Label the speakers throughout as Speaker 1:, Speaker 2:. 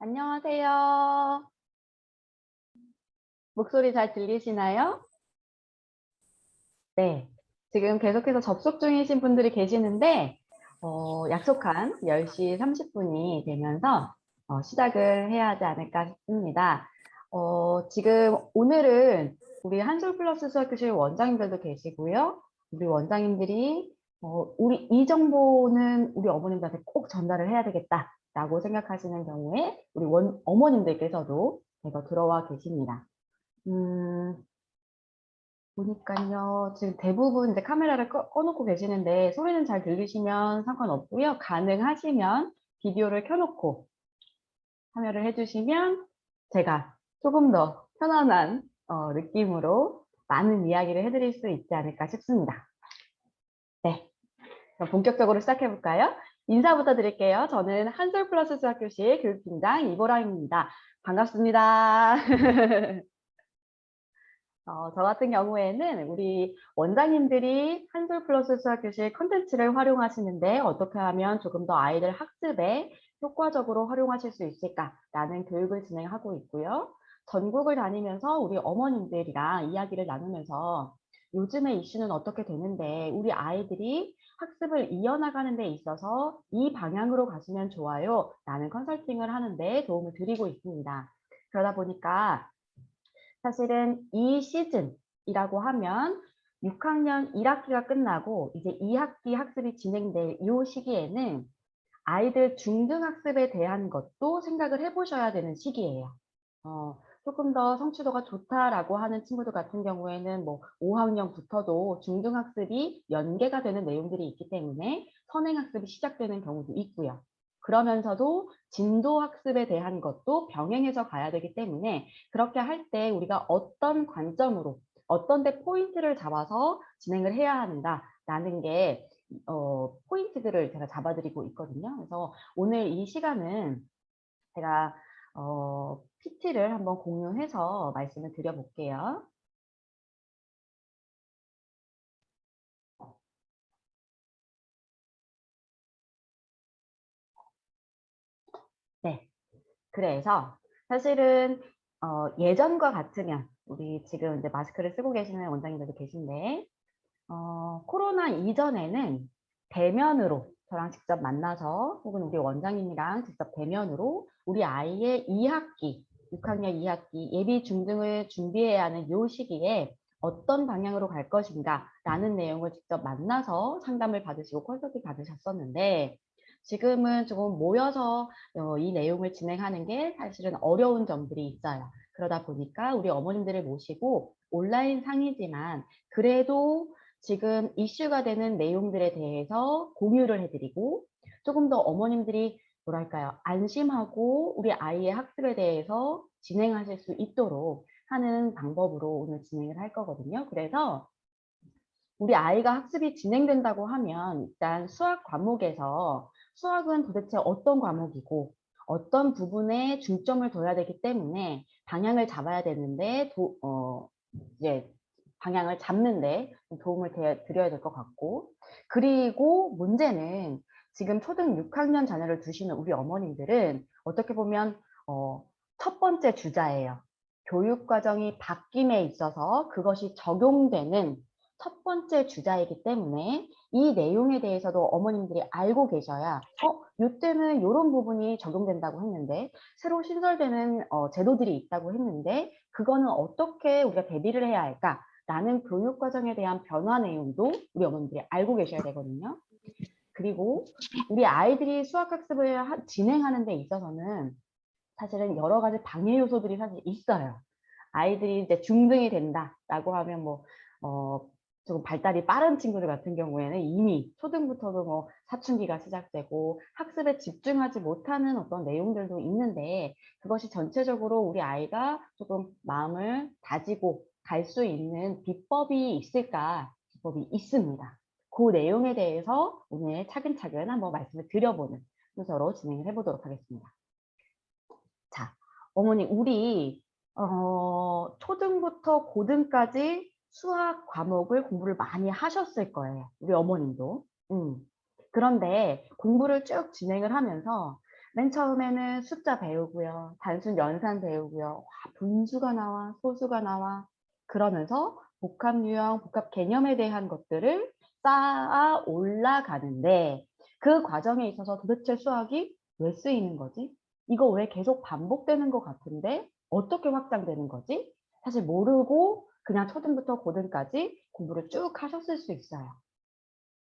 Speaker 1: 안녕하세요. 목소리 잘 들리시나요? 네. 지금 계속해서 접속 중이신 분들이 계시는데, 약속한 10시 30분이 되면서 시작을 해야 하지 않을까 싶습니다. 지금 오늘은 우리 한솔 플러스 수학교실 원장님들도 계시고요. 우리 원장님들이 우리 이 정보는 우리 어머님들한테 꼭 전달을 해야 되겠다라고 생각하시는 경우에 우리 어머님들께서도 이거 들어와 계십니다. 보니까요, 지금 대부분 이제 카메라를 꺼놓고 계시는데 소리는 잘 들리시면 상관없고요. 가능하시면 비디오를 켜놓고 참여를 해주시면 제가 조금 더 편안한 느낌으로 많은 이야기를 해드릴 수 있지 않을까 싶습니다. 네, 그럼 본격적으로 시작해볼까요? 인사부터 드릴게요. 저는 한솔 플러스 수학교실 교육팀장 이보람입니다. 반갑습니다. 저 같은 경우에는 우리 원장님들이 한솔 플러스 수학교실 컨텐츠를 활용하시는데 어떻게 하면 조금 더 아이들 학습에 효과적으로 활용하실 수 있을까라는 교육을 진행하고 있고요. 전국을 다니면서 우리 어머님들이랑 이야기를 나누면서 요즘의 이슈는 어떻게 되는데 우리 아이들이 학습을 이어나가는 데 있어서 이 방향으로 가시면 좋아요 라는 컨설팅을 하는데 도움을 드리고 있습니다. 그러다 보니까 사실은 이 시즌이라고 하면 6학년 1학기가 끝나고 이제 2학기 학습이 진행될 이 시기에는 아이들 중등학습에 대한 것도 생각을 해보셔야 되는 시기예요. 조금 더 성취도가 좋다라고 하는 친구들 같은 경우에는 뭐 5학년부터도 중등학습이 연계가 되는 내용들이 있기 때문에 선행학습이 시작되는 경우도 있고요. 그러면서도 진도학습에 대한 것도 병행해서 가야 되기 때문에 그렇게 할 때 우리가 어떤 관점으로 어떤 데 포인트를 잡아서 진행을 해야 하는가라는 게 포인트들을 제가 잡아드리고 있거든요. 그래서 오늘 이 시간은 제가 PT를 한번 공유해서 말씀을 드려볼게요. 네, 그래서 사실은 예전과 같으면 우리 지금 이제 마스크를 쓰고 계시는 원장님들도 계신데 코로나 이전에는 대면으로 저랑 직접 만나서 혹은 우리 원장님이랑 직접 대면으로 우리 아이의 2학기, 6학년 2학기 예비 중등을 준비해야 하는 이 시기에 어떤 방향으로 갈 것인가 라는 내용을 직접 만나서 상담을 받으시고 컨설팅 받으셨었는데 지금은 조금 모여서 이 내용을 진행하는 게 사실은 어려운 점들이 있어요. 그러다 보니까 우리 어머님들을 모시고 온라인 상이지만 그래도 지금 이슈가 되는 내용들에 대해서 공유를 해드리고 조금 더 어머님들이 뭐랄까요, 안심하고 우리 아이의 학습에 대해서 진행하실 수 있도록 하는 방법으로 오늘 진행을 할 거거든요. 그래서 우리 아이가 학습이 진행된다고 하면 일단 수학 과목에서 수학은 도대체 어떤 과목이고 어떤 부분에 중점을 둬야 되기 때문에 방향을 잡아야 되는데 이제 방향을 잡는데 도움을 드려야 될 것 같고 그리고 문제는 지금 초등 6학년 자녀를 두시는 우리 어머님들은 어떻게 보면 첫 번째 주자예요. 교육과정이 바뀜에 있어서 그것이 적용되는 첫 번째 주자이기 때문에 이 내용에 대해서도 어머님들이 알고 계셔야 이때는 이런 부분이 적용된다고 했는데 새로 신설되는 제도들이 있다고 했는데 그거는 어떻게 우리가 대비를 해야 할까라는 교육과정에 대한 변화 내용도 우리 어머님들이 알고 계셔야 되거든요. 그리고 우리 아이들이 수학학습을 진행하는 데 있어서는 사실은 여러 가지 방해 요소들이 사실 있어요. 아이들이 이제 중등이 된다라고 하면 조금 발달이 빠른 친구들 같은 경우에는 이미 초등부터도 뭐 사춘기가 시작되고 학습에 집중하지 못하는 어떤 내용들도 있는데 그것이 전체적으로 우리 아이가 조금 마음을 다지고 갈 수 있는 비법이 있을까? 비법이 있습니다. 그 내용에 대해서 오늘 차근차근 한번 말씀을 드려보는 순서로 진행을 해보도록 하겠습니다. 자, 어머니, 우리 초등부터 고등까지 수학 과목을 공부를 많이 하셨을 거예요. 우리 어머님도. 그런데 공부를 쭉 진행을 하면서 맨 처음에는 숫자 배우고요. 단순 연산 배우고요. 와, 분수가 나와, 소수가 나와. 그러면서 복합 유형, 복합 개념에 대한 것들을 쌓아 올라가는데 그 과정에 있어서 도대체 수학이 왜 쓰이는 거지? 이거 왜 계속 반복되는 것 같은데 어떻게 확장되는 거지? 사실 모르고 그냥 초등부터 고등까지 공부를 쭉 하셨을 수 있어요.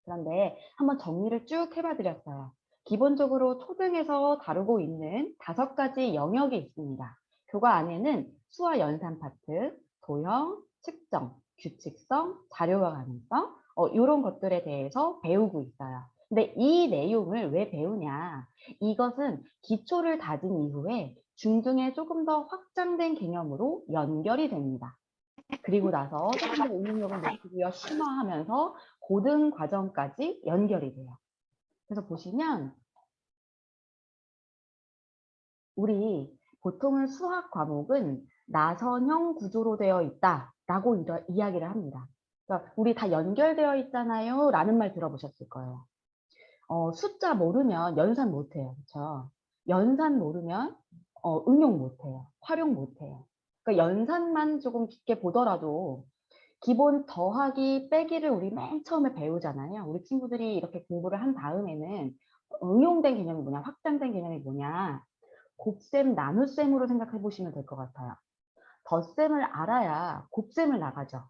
Speaker 1: 그런데 한번 정리를 쭉 해봐 드렸어요. 기본적으로 초등에서 다루고 있는 5가지 영역이 있습니다. 교과 안에는 수와 연산 파트, 도형, 측정, 규칙성, 자료와 가능성 이런 것들에 대해서 배우고 있어요. 근데 이 내용을 왜 배우냐? 이것은 기초를 다진 이후에 중등에 조금 더 확장된 개념으로 연결이 됩니다. 그리고 나서 조금 더 응용력을 높이고요. 심화하면서 고등 과정까지 연결이 돼요. 그래서 보시면 우리 보통은 수학 과목은 나선형 구조로 되어 있다라고 이야기를 합니다. 그러니까 우리 다 연결되어 있잖아요 라는 말 들어보셨을 거예요. 숫자 모르면 연산 못해요. 그렇죠? 연산 모르면 응용 못해요. 활용 못해요. 그러니까 연산만 조금 깊게 보더라도 기본 더하기 빼기를 우리 맨 처음에 배우잖아요. 우리 친구들이 이렇게 공부를 한 다음에는 응용된 개념이 뭐냐, 확장된 개념이 뭐냐, 곱셈, 나눗셈으로 생각해 보시면 될 것 같아요. 덧셈을 알아야 곱셈을 나가죠.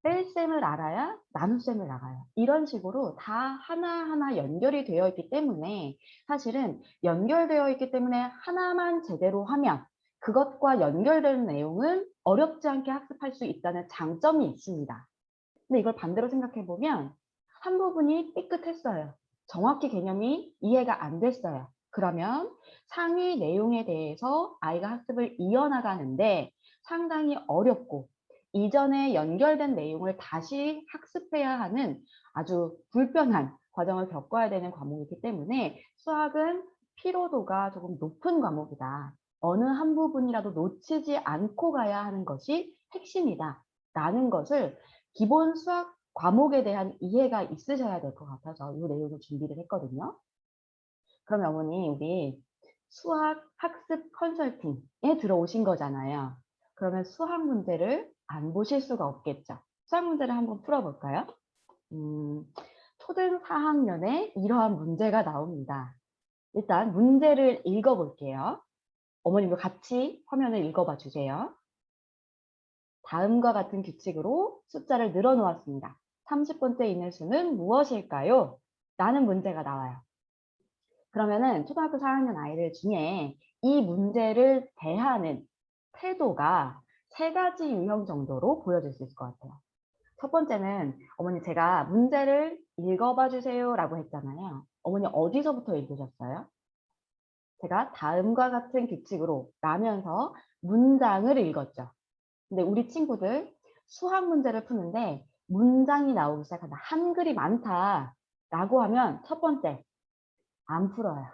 Speaker 1: 뺄셈을 알아야 나눗셈을 나가요. 이런 식으로 다 하나하나 연결이 되어 있기 때문에 사실은 연결되어 있기 때문에 하나만 제대로 하면 그것과 연결되는 내용은 어렵지 않게 학습할 수 있다는 장점이 있습니다. 근데 이걸 반대로 생각해 보면 한 부분이 삐끗했어요. 정확히 개념이 이해가 안 됐어요. 그러면 상위 내용에 대해서 아이가 학습을 이어나가는데 상당히 어렵고 이전에 연결된 내용을 다시 학습해야 하는 아주 불편한 과정을 겪어야 되는 과목이기 때문에 수학은 피로도가 조금 높은 과목이다. 어느 한 부분이라도 놓치지 않고 가야 하는 것이 핵심이다. 라는 것을 기본 수학 과목에 대한 이해가 있으셔야 될 것 같아서 이 내용을 준비를 했거든요. 그러면 어머니 우리 수학 학습 컨설팅에 들어오신 거잖아요. 그러면 수학 문제를 안 보실 수가 없겠죠. 수학 문제를 한번 풀어볼까요? 초등 4학년에 이러한 문제가 나옵니다. 일단 문제를 읽어볼게요. 어머님도 같이 화면을 읽어봐 주세요. 다음과 같은 규칙으로 숫자를 늘어 놓았습니다. 30번째 있는 수는 무엇일까요? 라는 문제가 나와요. 그러면은 초등학교 4학년 아이들 중에 이 문제를 대하는 태도가 3가지 유형 정도로 보여질 수 있을 것 같아요. 첫 번째는 어머니 제가 문제를 읽어봐 주세요 라고 했잖아요. 어머니 어디서부터 읽으셨어요? 제가 다음과 같은 규칙으로 라면서 문장을 읽었죠. 근데 우리 친구들 수학 문제를 푸는데 문장이 나오기 시작한다. 한글이 많다 라고 하면 첫 번째 안 풀어요.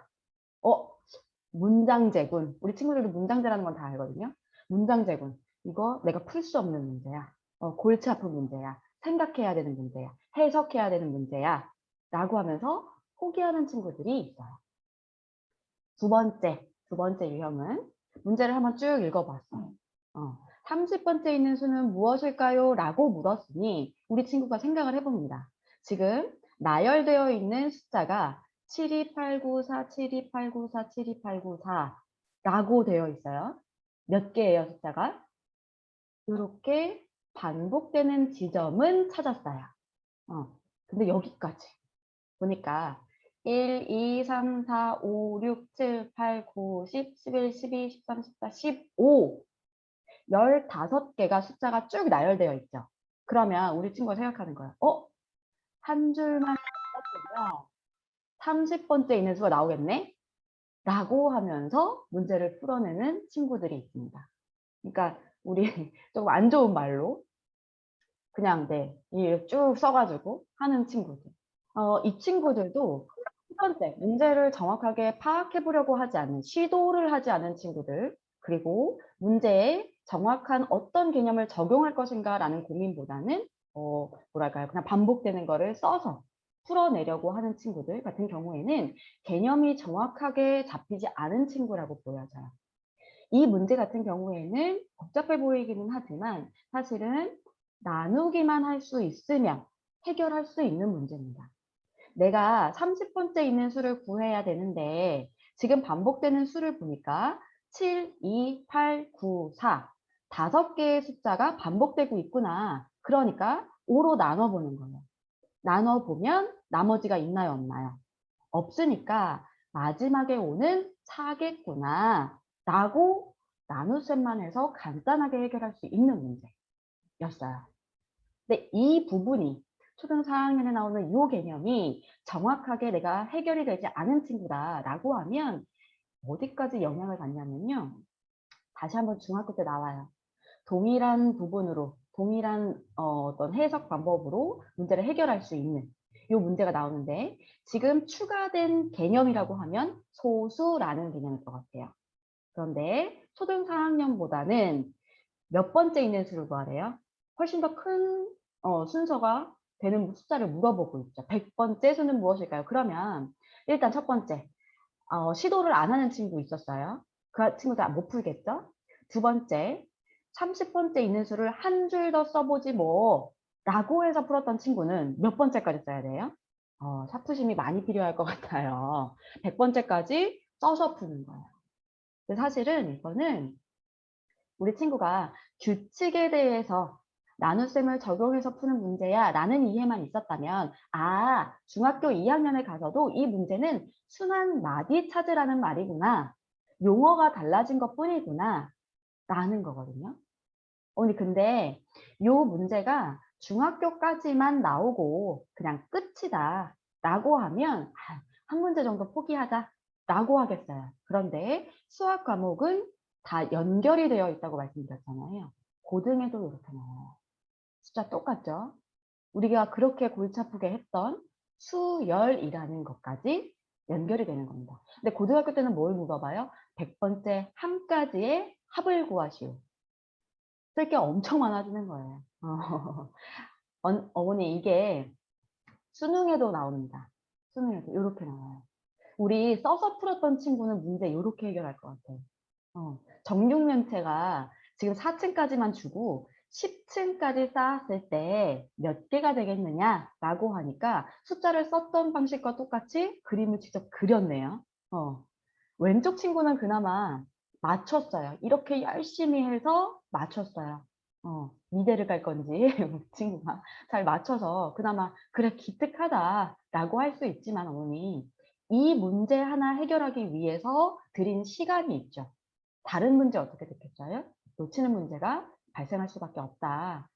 Speaker 1: 문장제군. 우리 친구들도 문장제라는 건 다 알거든요. 문장제군. 이거 내가 풀 수 없는 문제야. 골치 아픈 문제야. 생각해야 되는 문제야. 해석해야 되는 문제야. 라고 하면서 포기하는 친구들이 있어요. 두 번째 유형은 문제를 한번 쭉 읽어봤어요. 30번째 있는 수는 무엇일까요? 라고 물었으니 우리 친구가 생각을 해봅니다. 지금 나열되어 있는 숫자가 72894, 72894, 72894 라고 되어 있어요. 몇 개예요, 숫자가? 이렇게 반복되는 지점은 찾았어요. 근데 여기까지 보니까 1, 2, 3, 4, 5, 6, 7, 8, 9, 10, 11, 12, 13, 14, 15 15개가 숫자가 쭉 나열되어 있죠. 그러면 우리 친구가 생각하는 거야. 한 줄만 써보면 30번째 있는 수가 나오겠네? 라고 하면서 문제를 풀어내는 친구들이 있습니다. 그러니까 우리 조금 안 좋은 말로 그냥 쭉 써가지고 하는 친구들. 이 친구들도 첫 번째 문제를 정확하게 파악해 보려고 하지 않는 시도를 하지 않은 친구들 그리고 문제에 정확한 어떤 개념을 적용할 것인가 라는 고민보다는 뭐랄까요 그냥 반복되는 거를 써서 풀어내려고 하는 친구들 같은 경우에는 개념이 정확하게 잡히지 않은 친구라고 보여져요. 이 문제 같은 경우에는 복잡해 보이기는 하지만 사실은 나누기만 할 수 있으면 해결할 수 있는 문제입니다. 내가 30번째 있는 수를 구해야 되는데 지금 반복되는 수를 보니까 7, 2, 8, 9, 4 5개의 숫자가 반복되고 있구나. 그러니까 5로 나눠보는 거예요. 나눠보면 나머지가 있나요, 없나요? 없으니까 마지막에 5는 4겠구나 라고 나눗셈만 해서 간단하게 해결할 수 있는 문제였어요. 근데 이 부분이 초등 4학년에 나오는 이 개념이 정확하게 내가 해결이 되지 않은 친구다라고 하면 어디까지 영향을 받냐면요. 다시 한번 중학교 때 나와요. 동일한 부분으로 동일한 어떤 해석 방법으로 문제를 해결할 수 있는 이 문제가 나오는데 지금 추가된 개념이라고 하면 소수라는 개념일 것 같아요. 그런데 초등 4학년보다는 몇 번째 있는 수를 구하래요? 훨씬 더 큰 순서가 되는 숫자를 물어보고 있죠. 100번째 수는 무엇일까요? 그러면 일단 첫 번째, 시도를 안 하는 친구 있었어요. 그 친구들 못 풀겠죠? 두 번째, 30번째 있는 수를 한 줄 더 써보지 뭐 라고 해서 풀었던 친구는 몇 번째까지 써야 돼요? 사투심이 많이 필요할 것 같아요. 100번째까지 써서 푸는 거예요. 근데 사실은 이거는 우리 친구가 규칙에 대해서 나눗셈을 적용해서 푸는 문제야 라는 이해만 있었다면 중학교 2학년에 가서도 이 문제는 순한 마디 찾으라는 말이구나. 용어가 달라진 것뿐이구나 라는 거거든요. 근데 이 문제가 중학교까지만 나오고 그냥 끝이다 라고 하면 한 문제 정도 포기하자 라고 하겠어요. 그런데 수학 과목은 다 연결이 되어 있다고 말씀드렸잖아요. 고등에도 이렇게 나와요. 숫자 똑같죠? 우리가 그렇게 골치 아프게 했던 수열이라는 것까지 연결이 되는 겁니다. 근데 고등학교 때는 뭘 물어봐요? 100번째 함까지의 합을 구하시오. 쓸 게 엄청 많아지는 거예요. 어머니 이게 수능에도 나옵니다. 수능에도 이렇게 나와요. 우리 써서 풀었던 친구는 문제 이렇게 해결할 것 같아요. 정육면체가 지금 4층까지만 주고 10층까지 쌓았을 때 몇 개가 되겠느냐라고 하니까 숫자를 썼던 방식과 똑같이 그림을 직접 그렸네요. 왼쪽 친구는 그나마 맞췄어요. 이렇게 열심히 해서 맞췄어요. 미대를 갈 건지 친구가 잘 맞춰서 그나마 그래 기특하다라고 할 수 있지만 어머니 이 문제 하나 해결하기 위해서 들인 시간이 있죠. 다른 문제 어떻게 됐겠어요? 놓치는 문제가 발생할 수밖에 없다.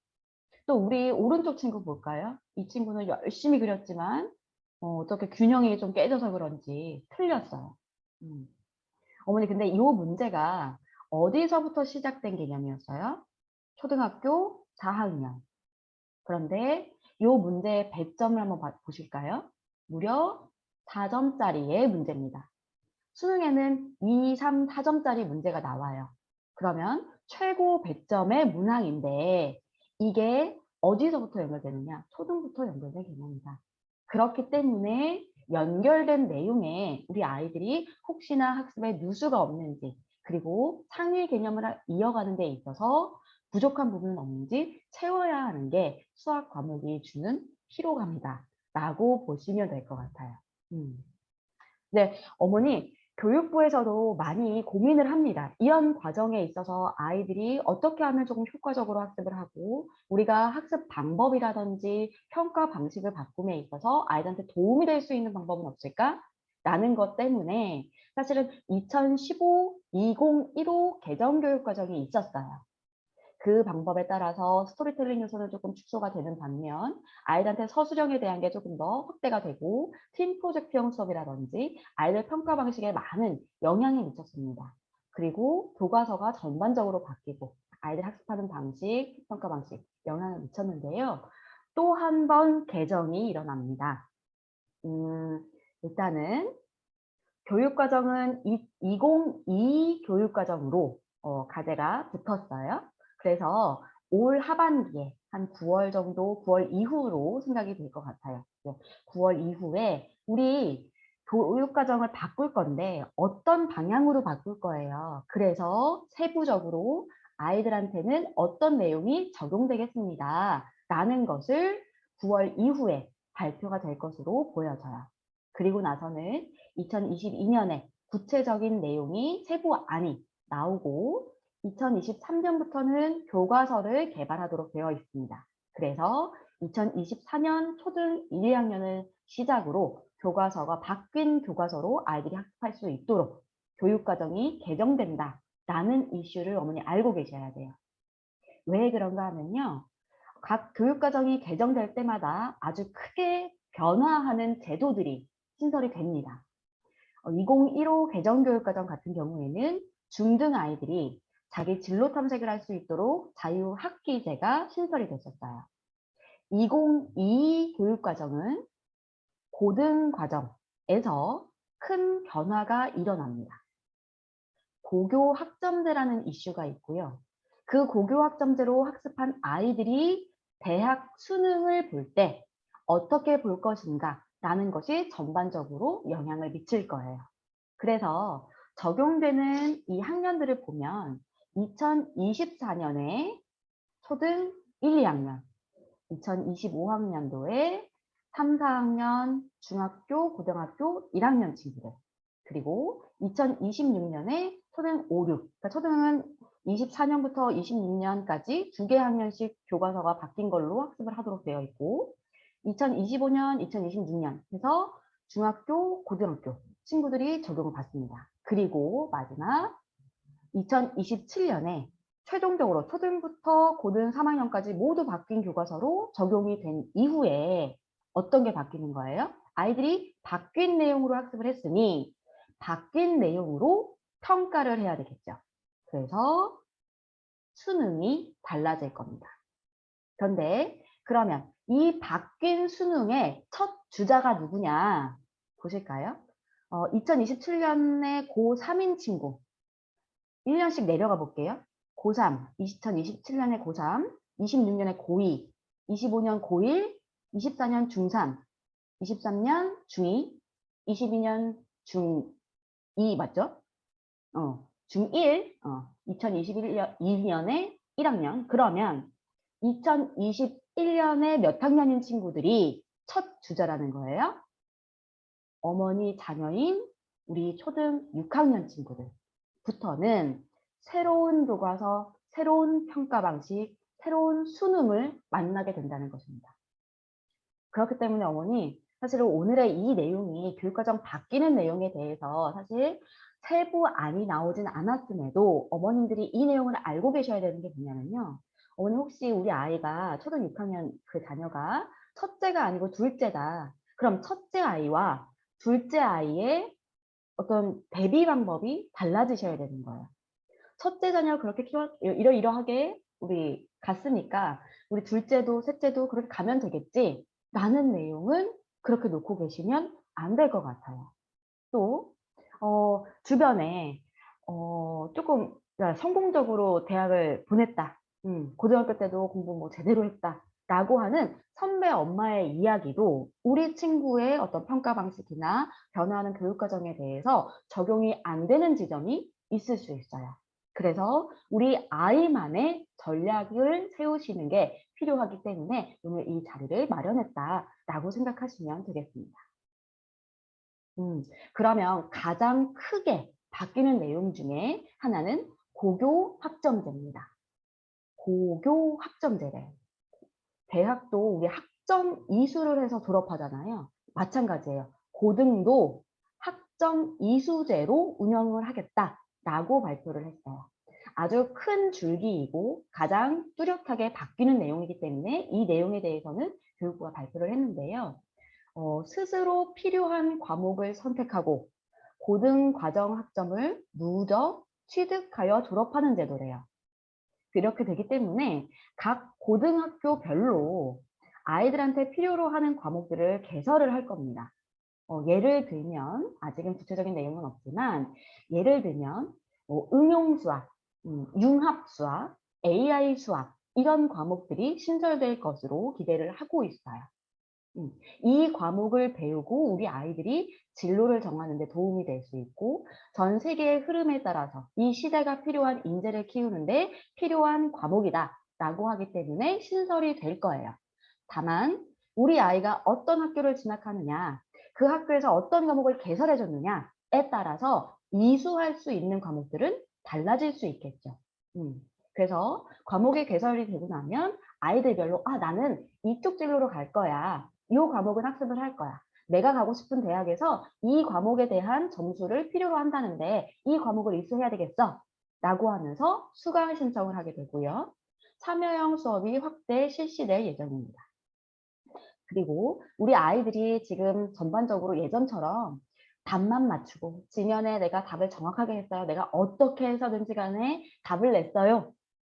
Speaker 1: 또 우리 오른쪽 친구 볼까요? 이 친구는 열심히 그렸지만 어떻게 균형이 좀 깨져서 그런지 틀렸어요. 어머니 근데 이 문제가 어디서부터 시작된 개념이었어요? 초등학교 4학년. 그런데 이 문제의 배점을 한번 보실까요? 무려 4점짜리의 문제입니다. 수능에는 2, 3, 4점짜리 문제가 나와요. 그러면 최고 배점의 문항인데 이게 어디서부터 연결되느냐? 초등부터 연결된 개념이다. 그렇기 때문에 연결된 내용에 우리 아이들이 혹시나 학습에 누수가 없는지 그리고 상위 개념을 이어가는 데 있어서 부족한 부분은 없는지 채워야 하는 게 수학 과목이 주는 피로감이다 라고 보시면 될 것 같아요. 네, 어머니 교육부에서도 많이 고민을 합니다. 이런 과정에 있어서 아이들이 어떻게 하면 조금 효과적으로 학습을 하고 우리가 학습 방법이라든지 평가 방식을 바꿈에 있어서 아이들한테 도움이 될 수 있는 방법은 없을까? 라는 것 때문에 사실은 2015 개정교육과정이 있었어요. 그 방법에 따라서 스토리텔링 요소는 조금 축소가 되는 반면 아이들한테 서술형에 대한 게 조금 더 확대가 되고 팀 프로젝트형 수업이라든지 아이들 평가 방식에 많은 영향이 미쳤습니다. 그리고 교과서가 전반적으로 바뀌고 아이들 학습하는 방식, 평가 방식 영향을 미쳤는데요. 또 한 번 개정이 일어납니다. 일단은 교육과정은 2022 교육과정으로 과제가 붙었어요. 그래서 올 하반기에 한 9월 정도, 9월 이후로 생각이 될 것 같아요. 9월 이후에 우리 교육과정을 바꿀 건데 어떤 방향으로 바꿀 거예요. 그래서 세부적으로 아이들한테는 어떤 내용이 적용되겠습니다. 라는 것을 9월 이후에 발표가 될 것으로 보여져요. 그리고 나서는 2022년에 구체적인 내용이 세부안이 나오고 2023년부터는 교과서를 개발하도록 되어 있습니다. 그래서 2024년 초등 1, 2학년을 시작으로 교과서가 바뀐 교과서로 아이들이 학습할 수 있도록 교육과정이 개정된다라는 이슈를 어머니 알고 계셔야 돼요. 왜 그런가 하면요. 각 교육과정이 개정될 때마다 아주 크게 변화하는 제도들이 신설이 됩니다. 2015 개정교육과정 같은 경우에는 중등 아이들이 자기 진로 탐색을 할 수 있도록 자유학기제가 신설이 됐었어요. 2022 교육과정은 고등과정에서 큰 변화가 일어납니다. 고교 학점제라는 이슈가 있고요. 그 고교 학점제로 학습한 아이들이 대학 수능을 볼 때 어떻게 볼 것인가 라는 것이 전반적으로 영향을 미칠 거예요. 그래서 적용되는 이 학년들을 보면 2024년에 초등 1, 2학년, 2025학년도에 3, 4학년 중학교, 고등학교 1학년 친구들, 그리고 2026년에 초등 5, 6, 그러니까 초등은 24년부터 26년까지 2개 학년씩 교과서가 바뀐 걸로 학습을 하도록 되어 있고 2025년, 2026년 해서 중학교, 고등학교 친구들이 적용을 받습니다. 그리고 마지막 2027년에 최종적으로 초등부터 고등 3학년까지 모두 바뀐 교과서로 적용이 된 이후에 어떤 게 바뀌는 거예요? 아이들이 바뀐 내용으로 학습을 했으니 바뀐 내용으로 평가를 해야 되겠죠. 그래서 수능이 달라질 겁니다. 그런데 그러면 이 바뀐 수능의 첫 주자가 누구냐 보실까요? 2027년에 고3인 친구 1년씩 내려가 볼게요. 고3, 2027년에 고3, 26년에 고2, 25년 고1, 24년 중3, 23년 중2, 22년 중2 맞죠? 중1, 2021년에 1학년. 그러면 2021년에 몇 학년인 친구들이 첫 주자라는 거예요? 어머니 자녀인 우리 초등 6학년 친구들부터는 새로운 교과서, 새로운 평가 방식, 새로운 수능을 만나게 된다는 것입니다. 그렇기 때문에 어머니 사실은 오늘의 이 내용이 교육과정 바뀌는 내용에 대해서 사실 세부안이 나오진 않았음에도 어머님들이 이 내용을 알고 계셔야 되는 게 뭐냐면요. 어머니 혹시 우리 아이가 초등 6학년 그 자녀가 첫째가 아니고 둘째다. 그럼 첫째 아이와 둘째 아이의 어떤 대비 방법이 달라지셔야 되는 거예요. 첫째 자녀를 그렇게 이러이러하게 우리 갔으니까 우리 둘째도 셋째도 그렇게 가면 되겠지 라는 내용은 그렇게 놓고 계시면 안 될 것 같아요. 또 주변에 조금 성공적으로 대학을 보냈다. 고등학교 때도 공부 뭐 제대로 했다. 라고 하는 선배 엄마의 이야기도 우리 친구의 어떤 평가 방식이나 변화하는 교육과정에 대해서 적용이 안 되는 지점이 있을 수 있어요. 그래서 우리 아이만의 전략을 세우시는 게 필요하기 때문에 오늘 이 자리를 마련했다라고 생각하시면 되겠습니다. 그러면 가장 크게 바뀌는 내용 중에 하나는 고교 학점제입니다. 고교 학점제래요. 대학도 우리 학점 이수를 해서 졸업하잖아요. 마찬가지예요. 고등도 학점 이수제로 운영을 하겠다라고 발표를 했어요. 아주 큰 줄기이고 가장 뚜렷하게 바뀌는 내용이기 때문에 이 내용에 대해서는 교육부가 발표를 했는데요. 스스로 필요한 과목을 선택하고 고등 과정 학점을 누적 취득하여 졸업하는 제도래요. 이렇게 되기 때문에 각 고등학교별로 아이들한테 필요로 하는 과목들을 개설을 할 겁니다. 예를 들면 아직은 구체적인 내용은 없지만 예를 들면 응용수학, 융합수학, AI 수학 이런 과목들이 신설될 것으로 기대를 하고 있어요. 이 과목을 배우고 우리 아이들이 진로를 정하는 데 도움이 될 수 있고 전 세계의 흐름에 따라서 이 시대가 필요한 인재를 키우는데 필요한 과목이다 라고 하기 때문에 신설이 될 거예요. 다만 우리 아이가 어떤 학교를 진학하느냐, 그 학교에서 어떤 과목을 개설해 줬느냐에 따라서 이수할 수 있는 과목들은 달라질 수 있겠죠. 그래서 과목이 개설이 되고 나면 아이들별로 나는 이쪽 진로로 갈 거야. 이 과목은 학습을 할 거야. 내가 가고 싶은 대학에서 이 과목에 대한 점수를 필요로 한다는데 이 과목을 이수해야 되겠어. 라고 하면서 수강 신청을 하게 되고요. 참여형 수업이 확대 실시될 예정입니다. 그리고 우리 아이들이 지금 전반적으로 예전처럼 답만 맞추고 지면에 내가 답을 정확하게 했어요. 내가 어떻게 해서든지 간에 답을 냈어요.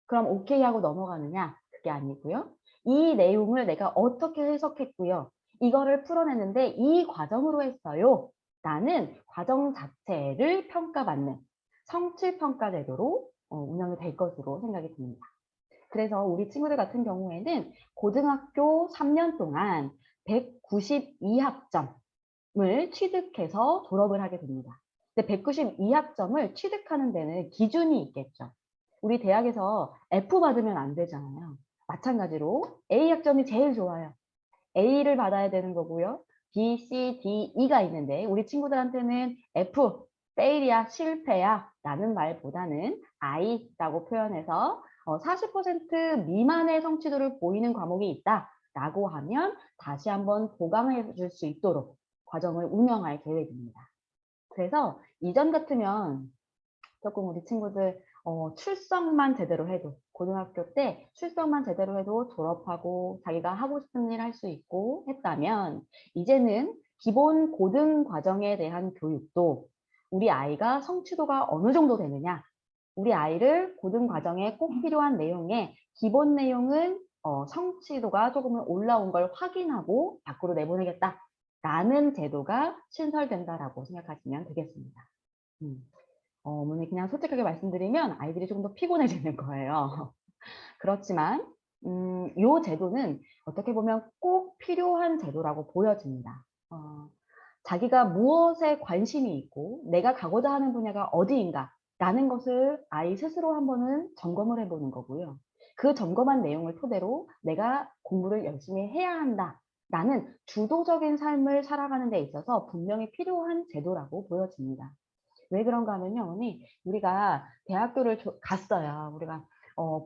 Speaker 1: 그럼 오케이 하고 넘어가느냐? 그게 아니고요. 이 내용을 내가 어떻게 해석했고요. 이거를 풀어냈는데 이 과정으로 했어요. 라는 과정 자체를 평가받는 성취평가 제도로 운영이 될 것으로 생각이 듭니다. 그래서 우리 친구들 같은 경우에는 고등학교 3년 동안 192학점을 취득해서 졸업을 하게 됩니다. 근데 192학점을 취득하는 데는 기준이 있겠죠. 우리 대학에서 F 받으면 안 되잖아요. 마찬가지로 A 학점이 제일 좋아요. A를 받아야 되는 거고요. B, C, D, E가 있는데 우리 친구들한테는 F, fail이야, 실패야 라는 말보다는 I라고 표현해서 40% 미만의 성취도를 보이는 과목이 있다 라고 하면 다시 한번 보강해 줄 수 있도록 과정을 운영할 계획입니다. 그래서 이전 같으면 조금 우리 친구들 출석만 제대로 해도 고등학교 때 출석만 제대로 해도 졸업하고 자기가 하고 싶은 일 할 수 있고 했다면 이제는 기본 고등 과정에 대한 교육도 우리 아이가 성취도가 어느 정도 되느냐 우리 아이를 고등 과정에 꼭 필요한 내용에 기본 내용은 성취도가 조금은 올라온 걸 확인하고 밖으로 내보내겠다라는 제도가 신설된다라고 생각하시면 되겠습니다. 어머니 그냥 솔직하게 말씀드리면 아이들이 조금 더 피곤해지는 거예요. 그렇지만 이 제도는 어떻게 보면 꼭 필요한 제도라고 보여집니다. 자기가 무엇에 관심이 있고 내가 가고자 하는 분야가 어디인가 라는 것을 아이 스스로 한번은 점검을 해보는 거고요. 그 점검한 내용을 토대로 내가 공부를 열심히 해야 한다 라는 주도적인 삶을 살아가는 데 있어서 분명히 필요한 제도라고 보여집니다. 왜 그런가 하면요, 어머니, 우리가 대학교를 갔어요. 우리가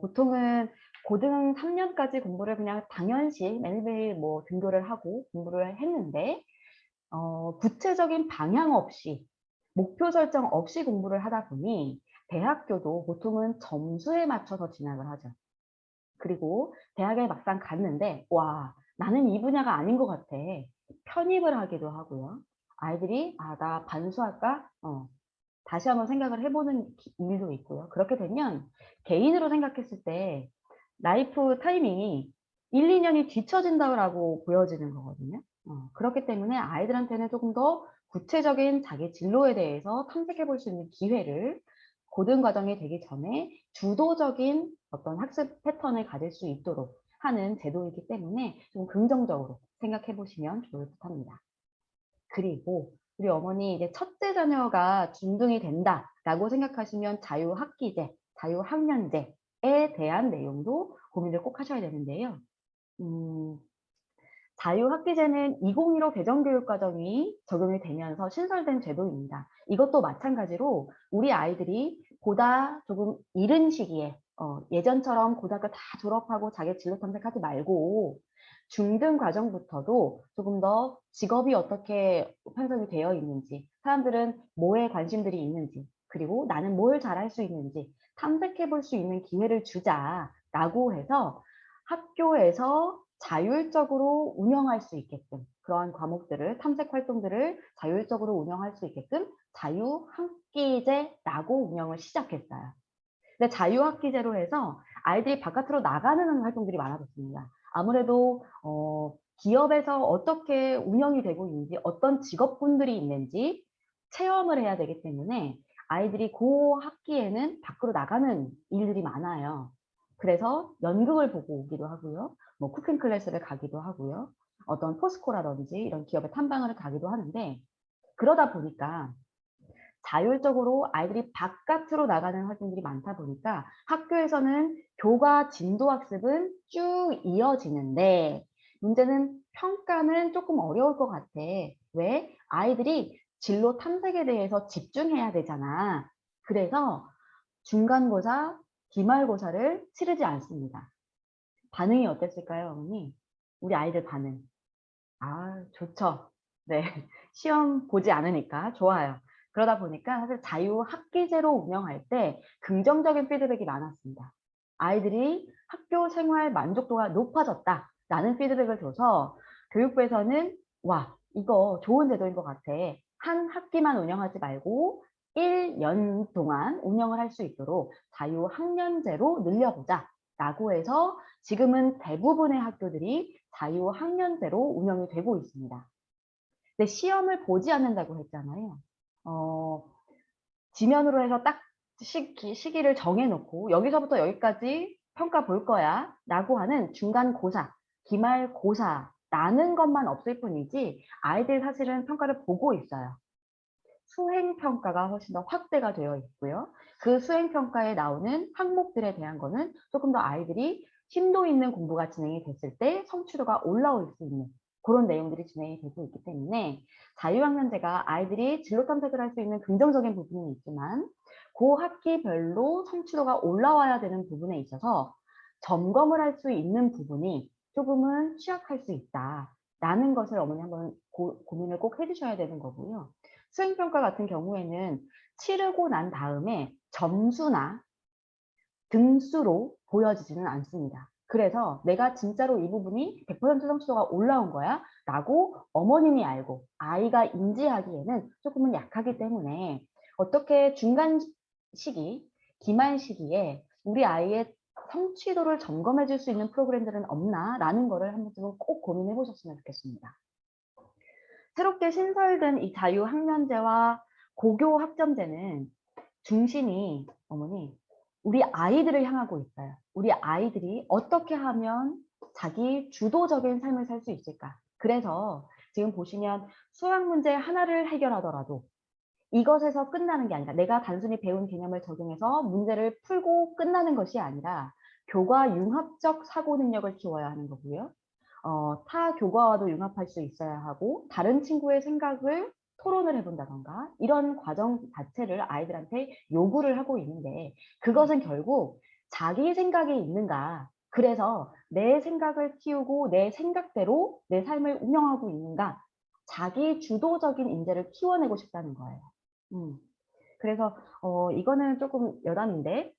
Speaker 1: 보통은 고등 3년까지 공부를 그냥 당연시 매일매일 뭐 등교를 하고 공부를 했는데 구체적인 방향 없이 목표 설정 없이 공부를 하다 보니 대학교도 보통은 점수에 맞춰서 진학을 하죠. 그리고 대학에 막상 갔는데 와, 나는 이 분야가 아닌 것 같아. 편입을 하기도 하고요. 아이들이 나 반수할까? 다시 한번 생각을 해보는 일도 있고요. 그렇게 되면 개인으로 생각했을 때 라이프 타이밍이 1, 2년이 뒤처진다고 보여지는 거거든요. 그렇기 때문에 아이들한테는 조금 더 구체적인 자기 진로에 대해서 탐색해 볼 수 있는 기회를 고등 과정이 되기 전에 주도적인 어떤 학습 패턴을 가질 수 있도록 하는 제도이기 때문에 좀 긍정적으로 생각해 보시면 좋을 듯 합니다. 그리고 우리 어머니 이제 첫째 자녀가 중등이 된다라고 생각하시면 자유학기제, 자유학년제에 대한 내용도 고민을 꼭 하셔야 되는데요. 자유학기제는 2015 개정교육과정이 적용이 되면서 신설된 제도입니다. 이것도 마찬가지로 우리 아이들이 보다 조금 이른 시기에 예전처럼 고등학교 다 졸업하고 자기 진로 탐색하지 말고 중등 과정부터도 조금 더 직업이 어떻게 편성이 되어 있는지, 사람들은 뭐에 관심들이 있는지, 그리고 나는 뭘 잘할 수 있는지 탐색해 볼 수 있는 기회를 주자라고 해서 학교에서 자율적으로 운영할 수 있게끔 그러한 과목들을 탐색 활동들을 자율적으로 운영할 수 있게끔 자유학기제라고 운영을 시작했어요. 근데 자유학기제로 해서 아이들이 바깥으로 나가는 활동들이 많아졌습니다. 아무래도 기업에서 어떻게 운영이 되고 있는지 어떤 직업군들이 있는지 체험을 해야 되기 때문에 아이들이 그 학기에는 밖으로 나가는 일들이 많아요. 그래서 연극을 보고 오기도 하고요. 뭐 쿠킹 클래스를 가기도 하고요. 어떤 포스코라든지 이런 기업의 탐방을 가기도 하는데 그러다 보니까 자율적으로 아이들이 바깥으로 나가는 활동들이 많다 보니까 학교에서는 교과 진도 학습은 쭉 이어지는데 문제는 평가는 조금 어려울 것 같아. 왜? 아이들이 진로 탐색에 대해서 집중해야 되잖아. 그래서 중간고사, 기말고사를 치르지 않습니다. 반응이 어땠을까요, 어머니? 우리 아이들 반응. 아, 좋죠. 네. 시험 보지 않으니까 좋아요. 그러다 보니까 사실 자유학기제로 운영할 때 긍정적인 피드백이 많았습니다. 아이들이 학교 생활 만족도가 높아졌다라는 피드백을 줘서 교육부에서는 와, 이거 좋은 제도인 것 같아. 한 학기만 운영하지 말고 1년 동안 운영을 할 수 있도록 자유학년제로 늘려보자 라고 해서 지금은 대부분의 학교들이 자유학년제로 운영이 되고 있습니다. 근데 시험을 보지 않는다고 했잖아요. 어, 지면으로 해서 딱 시기를 정해놓고 여기서부터 여기까지 평가 볼 거야 라고 하는 중간고사, 기말고사라는 것만 없을 뿐이지 아이들 사실은 평가를 보고 있어요. 수행평가가 훨씬 더 확대가 되어 있고요. 그 수행평가에 나오는 항목들에 대한 거는 조금 더 아이들이 심도 있는 공부가 진행이 됐을 때 성취도가 올라올 수 있는 그런 내용들이 진행이 되고 있기 때문에 자유학년제가 아이들이 진로 탐색을 할 수 있는 긍정적인 부분이 있지만 그 학기별로 성취도가 올라와야 되는 부분에 있어서 점검을 할 수 있는 부분이 조금은 취약할 수 있다라는 것을 어머니 한번 고민을 꼭 해주셔야 되는 거고요. 수행평가 같은 경우에는 치르고 난 다음에 점수나 등수로 보여지지는 않습니다. 그래서 내가 진짜로 이 부분이 100% 성취도가 올라온 거야 라고 어머님이 알고 아이가 인지하기에는 조금은 약하기 때문에 어떻게 중간 시기, 기말 시기에 우리 아이의 성취도를 점검해 줄 수 있는 프로그램들은 없나 라는 거를 한 번쯤은 꼭 고민해 보셨으면 좋겠습니다. 새롭게 신설된 이 자유학년제와 고교학점제는 중심이 어머니 우리 아이들을 향하고 있어요. 우리 아이들이 어떻게 하면 자기 주도적인 삶을 살 수 있을까? 그래서 지금 보시면 수학 문제 하나를 해결하더라도 이것에서 끝나는 게 아니라 내가 단순히 배운 개념을 적용해서 문제를 풀고 끝나는 것이 아니라 교과 융합적 사고 능력을 키워야 하는 거고요. 타 교과와도 융합할 수 있어야 하고 다른 친구의 생각을 토론을 해본다던가 이런 과정 자체를 아이들한테 요구를 하고 있는데 그것은 결국 자기 생각이 있는가 그래서 내 생각을 키우고 내 생각대로 내 삶을 운영하고 있는가 자기 주도적인 인재를 키워내고 싶다는 거예요. 음. 그래서 이거는 조금 여담인데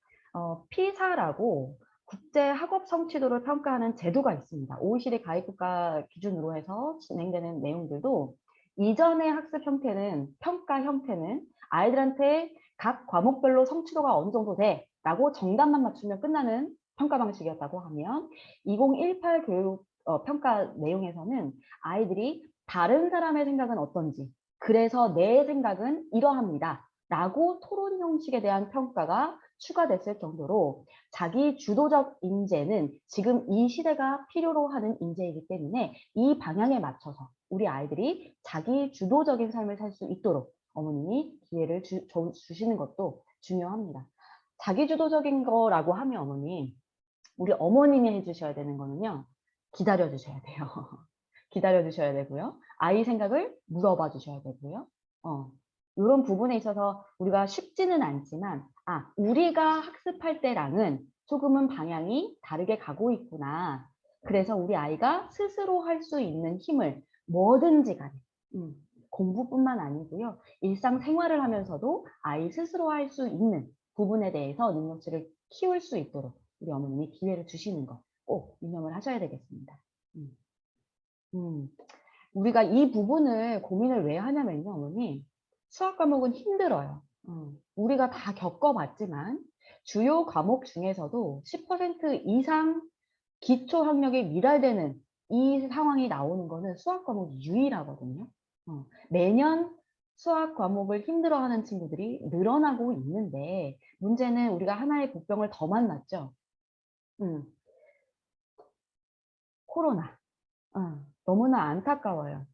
Speaker 1: 피사라고 국제 학업 성취도를 평가하는 제도가 있습니다. OECD 가입국가 기준으로 해서 진행되는 내용들도 이전의 학습 형태는 평가 형태는 아이들한테 각 과목별로 성취도가 어느 정도 돼 라고 정답만 맞추면 끝나는 평가 방식이었다고 하면 2018 교육 평가 내용에서는 아이들이 다른 사람의 생각은 어떤지 그래서 내 생각은 이러합니다. 라고 토론 형식에 대한 평가가 추가됐을 정도로 자기 주도적 인재는 지금 이 시대가 필요로 하는 인재이기 때문에 이 방향에 맞춰서 우리 아이들이 자기 주도적인 삶을 살 수 있도록 어머님이 기회를 주시는 것도 중요합니다. 자기 주도적인 거라고 하면 어머니, 우리 어머님이 해주셔야 되는 거는요. 기다려 주셔야 돼요. 기다려 주셔야 되고요. 아이 생각을 물어봐 주셔야 되고요. 이런 부분에 있어서 우리가 쉽지는 않지만 우리가 학습할 때랑은 조금은 방향이 다르게 가고 있구나. 그래서 우리 아이가 스스로 할 수 있는 힘을 뭐든지 간에 공부뿐만 아니고요. 일상생활을 하면서도 아이 스스로 할 수 있는 부분에 대해서 능력치를 키울 수 있도록 우리 어머님이 기회를 주시는 거 꼭 유념을 하셔야 되겠습니다. 음. 음. 우리가 이 부분을 고민을 왜 하냐면요, 어머니. 수학 과목은 힘들어요. 우리가 다 겪어봤지만 주요 과목 중에서도 10% 이상 기초 학력이 미달되는 이 상황이 나오는 거는 수학 과목이 유일하거든요. 매년 수학 과목을 힘들어하는 친구들이 늘어나고 있는데 문제는 우리가 하나의 복병을 더 만났죠. 음, 코로나. 너무나 안타까워요.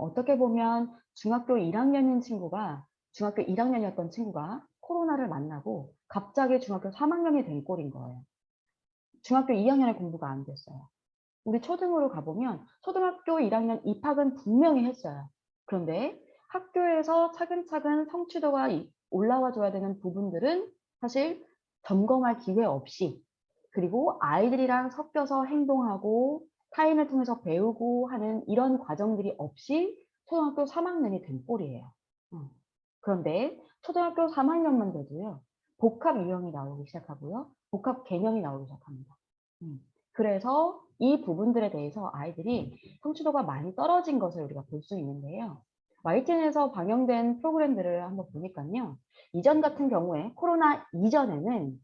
Speaker 1: 어떻게 보면 중학교 1학년인 친구가 중학교 1학년이었던 친구가 코로나를 만나고 갑자기 중학교 3학년이 된 꼴인 거예요. 중학교 2학년에 공부가 안 됐어요. 우리 초등으로 가보면 초등학교 1학년 입학은 분명히 했어요. 그런데 학교에서 차근차근 성취도가 올라와 줘야 되는 부분들은 사실 점검할 기회 없이, 그리고 아이들이랑 섞여서 행동하고 타인을 통해서 배우고 하는 이런 과정들이 없이 초등학교 3학년이 된 꼴이에요. 그런데 초등학교 3학년만 돼도요, 복합 유형이 나오기 시작하고요, 복합 개념이 나오기 시작합니다. 그래서 이 부분들에 대해서 아이들이 성취도가 많이 떨어진 것을 우리가 볼 수 있는데요. YTN에서 방영된 프로그램들을 한번 보니까요. 이전 같은 경우에 코로나 이전에는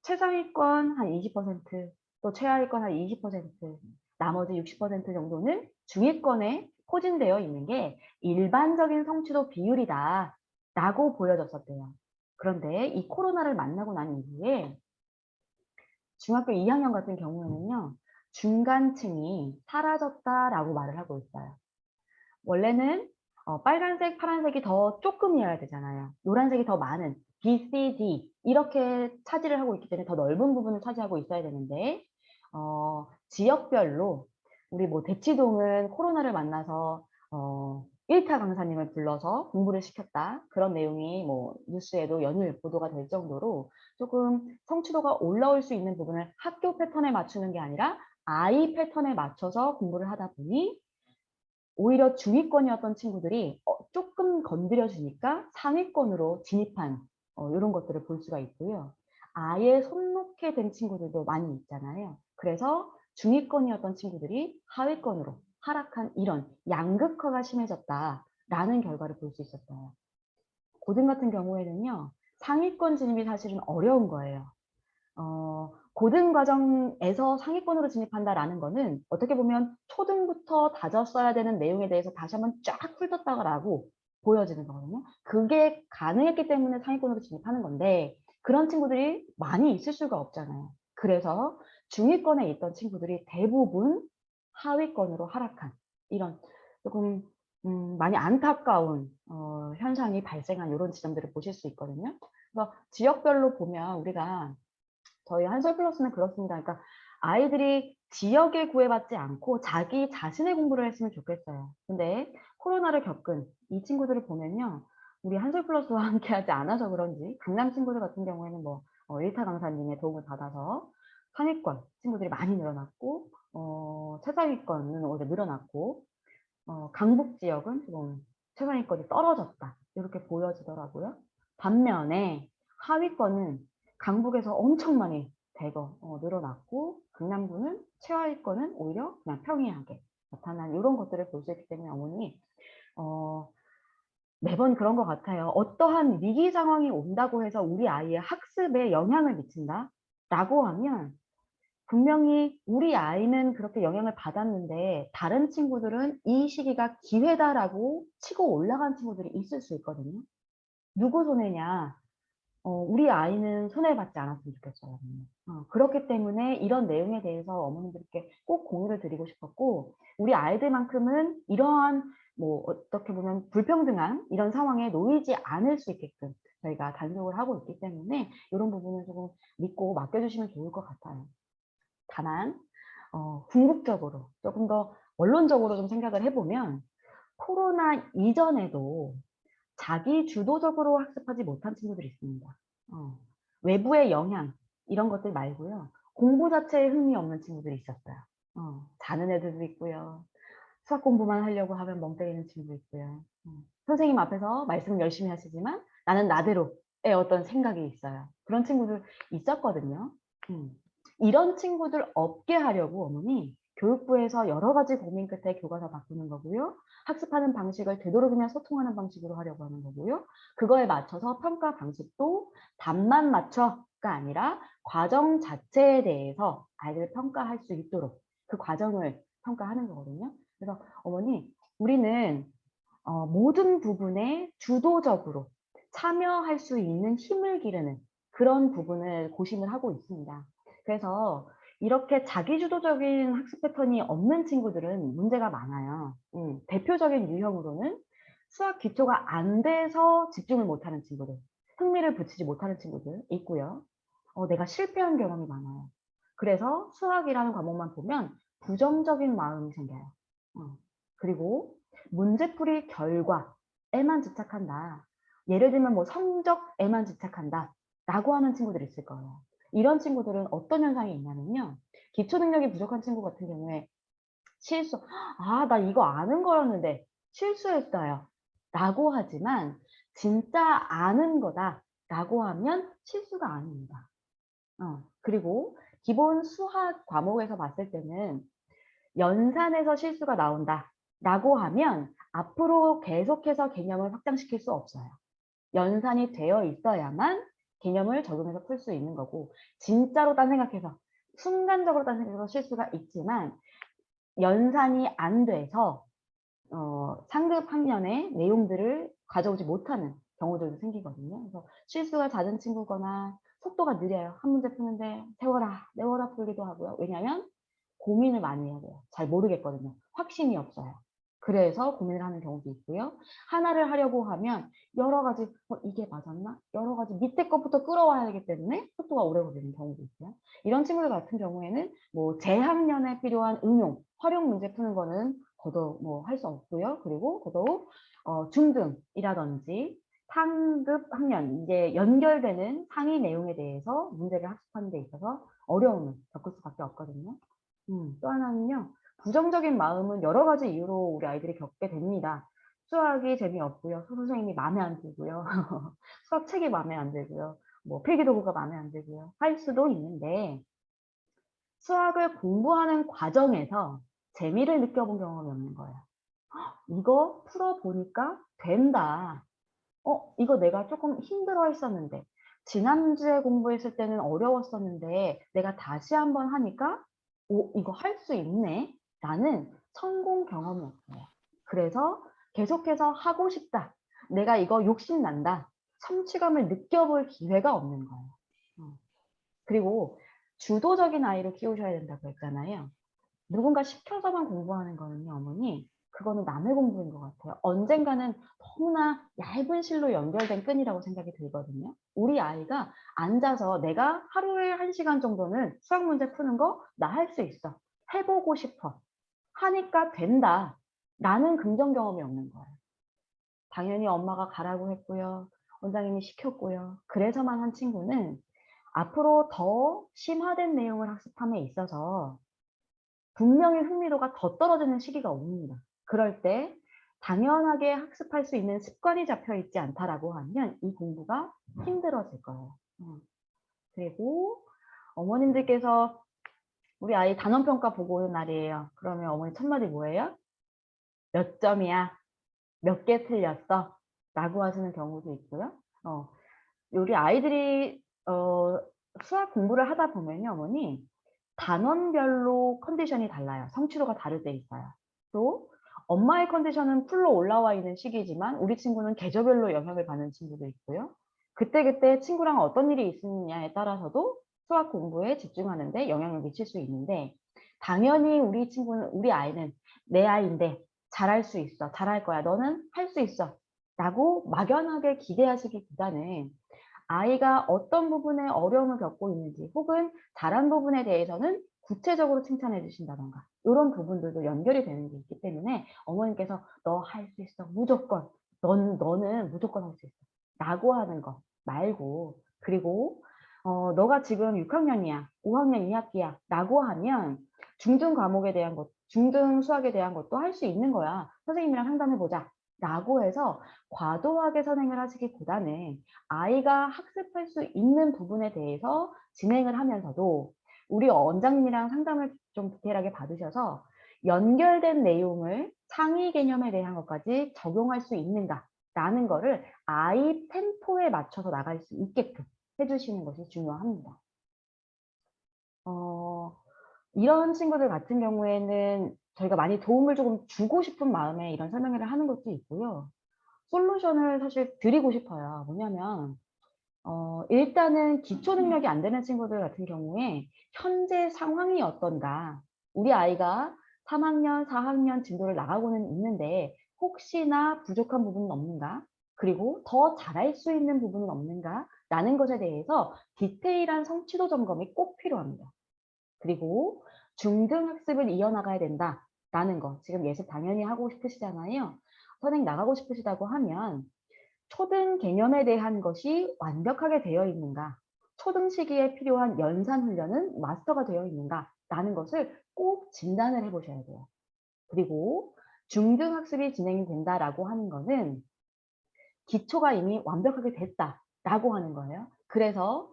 Speaker 1: 최상위권 한 20%, 또 최하위권 한 20%, 나머지 60% 정도는 중위권에 포진되어 있는 게 일반적인 성취도 비율이다 라고 보여졌었대요. 그런데 이 코로나를 만나고 난 이후에 중학교 2학년 같은 경우에는요, 중간층이 사라졌다라고 말을 하고 있어요. 원래는 빨간색, 파란색이 더 조금이어야 되잖아요. 노란색이 더 많은 B, C, D 이렇게 차지를 하고 있기 때문에 더 넓은 부분을 차지하고 있어야 되는데 지역별로 우리 뭐 대치동은 코로나를 만나서 1타 강사님을 불러서 공부를 시켰다. 그런 내용이 뭐 뉴스에도 연일 보도가 될 정도로 조금 성취도가 올라올 수 있는 부분을 학교 패턴에 맞추는 게 아니라 아이 패턴에 맞춰서 공부를 하다 보니 오히려 중위권이었던 친구들이 조금 건드려주니까 상위권으로 진입한 이런 것들을 볼 수가 있고요. 아예 손 놓게 된 친구들도 많이 있잖아요. 그래서 중위권이었던 친구들이 하위권으로 하락한 이런 양극화가 심해졌다라는 결과를 볼 수 있었어요. 고등 같은 경우에는요, 상위권 진입이 사실은 어려운 거예요. 고등 과정에서 상위권으로 진입한다라는 거는 어떻게 보면 초등부터 다졌어야 되는 내용에 대해서 다시 한번 쫙 훑었다라고 보여지는 거거든요. 그게 가능했기 때문에 상위권으로 진입하는 건데 그런 친구들이 많이 있을 수가 없잖아요. 그래서 중위권에 있던 친구들이 대부분 하위권으로 하락한 이런 조금 많이 안타까운 현상이 발생한 이런 지점들을 보실 수 있거든요. 그래서 지역별로 보면 우리가 저희 한솔플러스는 그렇습니다. 그러니까 아이들이 지역에 구애받지 않고 자기 자신의 공부를 했으면 좋겠어요. 근데 코로나를 겪은 이 친구들을 보면요. 우리 한솔플러스와 함께하지 않아서 그런지 강남 친구들 같은 경우에는 뭐 일타 강사님의 도움을 받아서 상위권 친구들이 많이 늘어났고 최상위권은 오히려 늘어났고 강북 지역은 좀 최상위권이 떨어졌다. 이렇게 보여지더라고요. 반면에 하위권은 강북에서 엄청 많이 대거 늘어났고 강남구는 최하위권은 오히려 그냥 평이하게 나타난 이런 것들을 볼 수 있기 때문에 어머니 어, 매번 그런 것 같아요. 어떠한 위기 상황이 온다고 해서 우리 아이의 학습에 영향을 미친다? 라고 하면 분명히 우리 아이는 그렇게 영향을 받았는데 다른 친구들은 이 시기가 기회다라고 치고 올라간 친구들이 있을 수 있거든요. 누구 손해냐? 우리 아이는 손해받지 않았으면 좋겠어요. 그렇기 때문에 이런 내용에 대해서 어머님들께 꼭 공유를 드리고 싶었고 우리 아이들만큼은 이러한 뭐 어떻게 보면 불평등한 이런 상황에 놓이지 않을 수 있게끔 저희가 단속을 하고 있기 때문에 이런 부분을 조금 믿고 맡겨주시면 좋을 것 같아요. 다만 궁극적으로 조금 더 원론적으로 좀 생각을 해보면 코로나 이전에도 자기 주도적으로 학습하지 못한 친구들이 있습니다. 외부의 영향 이런 것들 말고요. 공부 자체에 흥미 없는 친구들이 있었어요. 자는 애들도 있고요. 수학 공부만 하려고 하면 멍 때리는 친구도 있고요. 선생님 앞에서 말씀 열심히 하시지만 나는 나대로의 어떤 생각이 있어요. 그런 친구들 있었거든요. 음. 이런 친구들 없게 하려고 어머니 교육부에서 여러 가지 고민 끝에 교과서 바꾸는 거고요. 학습하는 방식을 되도록이면 소통하는 방식으로 하려고 하는 거고요. 그거에 맞춰서 평가 방식도 답만 맞춰가 아니라 과정 자체에 대해서 아이들을 평가할 수 있도록 그 과정을 평가하는 거거든요. 그래서 어머니 우리는 모든 부분에 주도적으로 참여할 수 있는 힘을 기르는 그런 부분을 고심을 하고 있습니다. 그래서 이렇게 자기주도적인 학습 패턴이 없는 친구들은 문제가 많아요. 대표적인 유형으로는 수학 기초가 안 돼서 집중을 못하는 친구들, 흥미를 붙이지 못하는 친구들 있고요. 내가 실패한 경험이 많아요. 그래서 수학이라는 과목만 보면 부정적인 마음이 생겨요. 그리고 문제풀이 결과에만 집착한다. 예를 들면 뭐 성적에만 집착한다. 라고 하는 친구들이 있을 거예요. 이런 친구들은 어떤 현상이 있냐면요. 기초 능력이 부족한 친구 같은 경우에 실수, 아, 나 이거 아는 거였는데 실수했어요. 라고 하지만 진짜 아는 거다. 라고 하면 실수가 아닙니다. 그리고 기본 수학 과목에서 봤을 때는 연산에서 실수가 나온다. 라고 하면 앞으로 계속해서 개념을 확장시킬 수 없어요. 연산이 되어 있어야만 개념을 적용해서 풀 수 있는 거고, 진짜로 딴 생각해서, 순간적으로 딴 생각해서 실수가 있지만 연산이 안 돼서 상급 학년의 내용들을 가져오지 못하는 경우들도 생기거든요. 그래서 실수가 잦은 친구거나 속도가 느려요. 한 문제 푸는데 세워라, 내워라 풀기도 하고요. 왜냐하면 고민을 많이 해야 돼요. 잘 모르겠거든요. 확신이 없어요. 그래서 고민을 하는 경우도 있고요. 하나를 하려고 하면 여러 가지 이게 맞았나? 여러 가지 밑에 것부터 끌어와야 하기 때문에 속도가 오래 걸리는 경우도 있고요. 이런 친구들 같은 경우에는 뭐 재학년에 필요한 응용, 활용 문제 푸는 거는 더더욱 뭐 할 수 없고요. 그리고 더더욱 중등이라든지 상급 학년, 이제 연결되는 상위 내용에 대해서 문제를 학습하는 데 있어서 어려움을 겪을 수밖에 없거든요. 또 하나는요. 부정적인 마음은 여러 가지 이유로 우리 아이들이 겪게 됩니다. 수학이 재미없고요. 선생님이 마음에 안 들고요. 수학 책이 마음에 안 들고요. 뭐 필기도구가 마음에 안 들고요. 할 수도 있는데 수학을 공부하는 과정에서 재미를 느껴본 경험이 없는 거예요. 이거 풀어보니까 된다. 이거 내가 조금 힘들어 했었는데 지난주에 공부했을 때는 어려웠었는데 내가 다시 한번 하니까 이거 할 수 있네. 라는 성공 경험이 없어요. 그래서 계속해서 하고 싶다. 내가 이거 욕심난다. 성취감을 느껴볼 기회가 없는 거예요. 그리고 주도적인 아이를 키우셔야 된다고 했잖아요. 누군가 시켜서만 공부하는 거는요, 어머니, 그거는 남의 공부인 것 같아요. 언젠가는 너무나 얇은 실로 연결된 끈이라고 생각이 들거든요. 우리 아이가 앉아서 내가 하루에 1시간 정도는 수학 문제 푸는 거 나 할 수 있어. 해보고 싶어. 하니까 된다. 라는 긍정 경험이 없는 거예요. 당연히 엄마가 가라고 했고요. 원장님이 시켰고요. 그래서만 한 친구는 앞으로 더 심화된 내용을 학습함에 있어서 분명히 흥미도가 더 떨어지는 시기가 옵니다. 그럴 때 당연하게 학습할 수 있는 습관이 잡혀 있지 않다라고 하면 이 공부가 힘들어질 거예요. 그리고 어머님들께서 우리 아이 단원평가 보고 오는 날이에요. 그러면 어머니 첫 마디 뭐예요? 몇 점이야? 몇 개 틀렸어? 라고 하시는 경우도 있고요. 우리 아이들이 수학 공부를 하다 보면요, 어머니 단원별로 컨디션이 달라요. 성취도가 다를 때 있어요. 또 엄마의 컨디션은 풀로 올라와 있는 시기지만 우리 친구는 계절별로 영향을 받는 친구도 있고요. 그때그때 친구랑 어떤 일이 있느냐에 따라서도 수학 공부에 집중하는 데 영향을 미칠 수 있는데 당연히 우리 아이는 내 아이인데 잘할 수 있어. 잘할 거야. 너는 할 수 있어. 라고 막연하게 기대하시기보다는 아이가 어떤 부분에 어려움을 겪고 있는지 혹은 잘한 부분에 대해서는 구체적으로 칭찬해 주신다던가 이런 부분들도 연결이 되는 게 있기 때문에 어머님께서 너 할 수 있어. 무조건. 너는 무조건 할 수 있어. 라고 하는 거 말고 그리고 너가 지금 6학년이야. 5학년 2학기야. 라고 하면 중등 과목에 대한 것, 중등 수학에 대한 것도 할 수 있는 거야. 선생님이랑 상담해 보자. 라고 해서 과도하게 선행을 하시기보다는 아이가 학습할 수 있는 부분에 대해서 진행을 하면서도 우리 원장님이랑 상담을 좀 디테일하게 받으셔서 연결된 내용을 창의 개념에 대한 것까지 적용할 수 있는가라는 거를 아이 템포에 맞춰서 나갈 수 있게끔 해주시는 것이 중요합니다. 이런 친구들 같은 경우에는 저희가 많이 도움을 조금 주고 싶은 마음에 이런 설명회를 하는 것도 있고요. 솔루션을 사실 드리고 싶어요. 뭐냐면 일단은 기초 능력이 안 되는 친구들 같은 경우에 현재 상황이 어떤가? 우리 아이가 3학년, 4학년 진도를 나가고는 있는데 혹시나 부족한 부분은 없는가? 그리고 더 잘할 수 있는 부분은 없는가? 라는 것에 대해서 디테일한 성취도 점검이 꼭 필요합니다. 그리고 중등 학습을 이어나가야 된다라는 거. 지금 예습 당연히 하고 싶으시잖아요. 선생님 나가고 싶으시다고 하면 초등 개념에 대한 것이 완벽하게 되어 있는가, 초등 시기에 필요한 연산 훈련은 마스터가 되어 있는가 라는 것을 꼭 진단을 해보셔야 돼요. 그리고 중등 학습이 진행이 된다라고 하는 거는 기초가 이미 완벽하게 됐다라고 하는 거예요. 그래서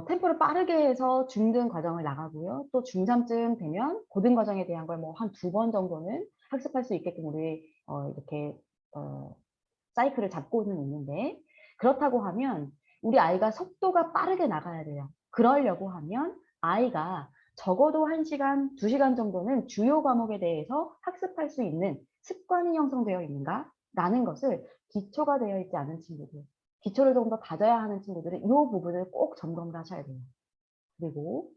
Speaker 1: 템포를 빠르게 해서 중등 과정을 나가고요. 또 중3쯤 되면 고등 과정에 대한 걸 뭐 한 2번 정도는 학습할 수 있게끔 우리 이렇게 어 사이클을 잡고는 있는데, 그렇다고 하면 우리 아이가 속도가 빠르게 나가야 돼요. 그러려고 하면 아이가 적어도 1시간, 2시간 정도는 주요 과목에 대해서 학습할 수 있는 습관이 형성되어 있는가? 라는 것을 기초가 되어 있지 않은 친구들, 기초를 좀 더 다져야 하는 친구들은 이 부분을 꼭 점검을 하셔야 돼요. 그리고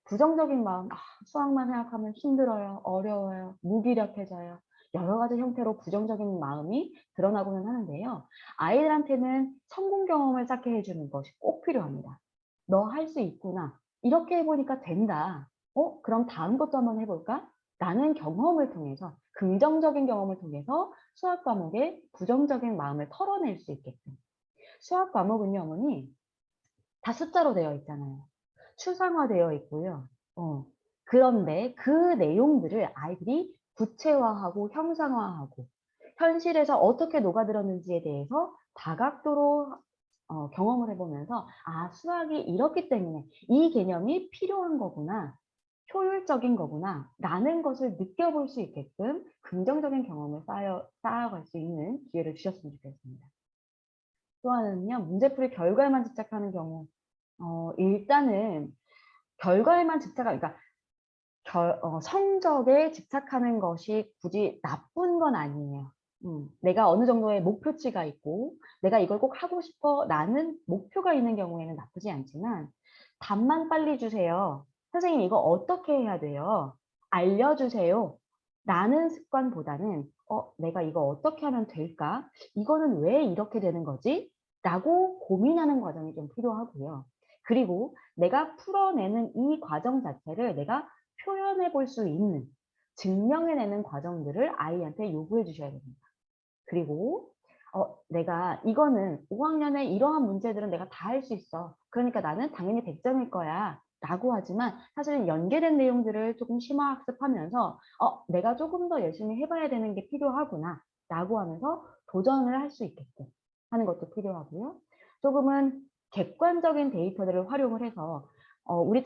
Speaker 1: 부정적인 마음, 수학만 생각하면 힘들어요, 어려워요, 무기력해져요. 여러 가지 형태로 부정적인 마음이 드러나고는 하는데요. 아이들한테는 성공 경험을 쌓게 해주는 것이 꼭 필요합니다. 너 할 수 있구나. 이렇게 해보니까 된다. 그럼 다음 것도 한번 해볼까? 라는 경험을 통해서, 긍정적인 경험을 통해서 수학 과목의 부정적인 마음을 털어낼 수 있게끔. 수학 과목은요, 어머니, 다 숫자로 되어 있잖아요. 추상화되어 있고요. 그런데 그 내용들을 아이들이 구체화하고 형상화하고 현실에서 어떻게 녹아들었는지에 대해서 다각도로 경험을 해보면서 수학이 이렇기 때문에 이 개념이 필요한 거구나, 효율적인 거구나 라는 것을 느껴볼 수 있게끔 긍정적인 경험을 쌓아갈 수 있는 기회를 주셨으면 좋겠습니다. 또 하나는요, 문제풀이 결과에만 집착하는 경우. 일단은 결과에만 그러니까 성적에 집착하는 것이 굳이 나쁜 건 아니에요. 내가 어느 정도의 목표치가 있고 내가 이걸 꼭 하고 싶어라는 목표가 있는 경우에는 나쁘지 않지만, 답만 빨리 주세요, 선생님 이거 어떻게 해야 돼요, 알려주세요 라는 습관보다는 내가 이거 어떻게 하면 될까? 이거는 왜 이렇게 되는 거지? 라고 고민하는 과정이 좀 필요하고요. 그리고 내가 풀어내는 이 과정 자체를 내가 표현해 볼 수 있는, 증명해내는 과정들을 아이한테 요구해 주셔야 됩니다. 그리고 내가 이거는 5학년에 이러한 문제들은 내가 다 할 수 있어, 그러니까 나는 당연히 100점일 거야 라고 하지만, 사실은 연계된 내용들을 조금 심화 학습하면서 내가 조금 더 열심히 해봐야 되는 게 필요하구나 라고 하면서 도전을 할 수 있게끔 하는 것도 필요하고요. 조금은 객관적인 데이터들을 활용을 해서 우리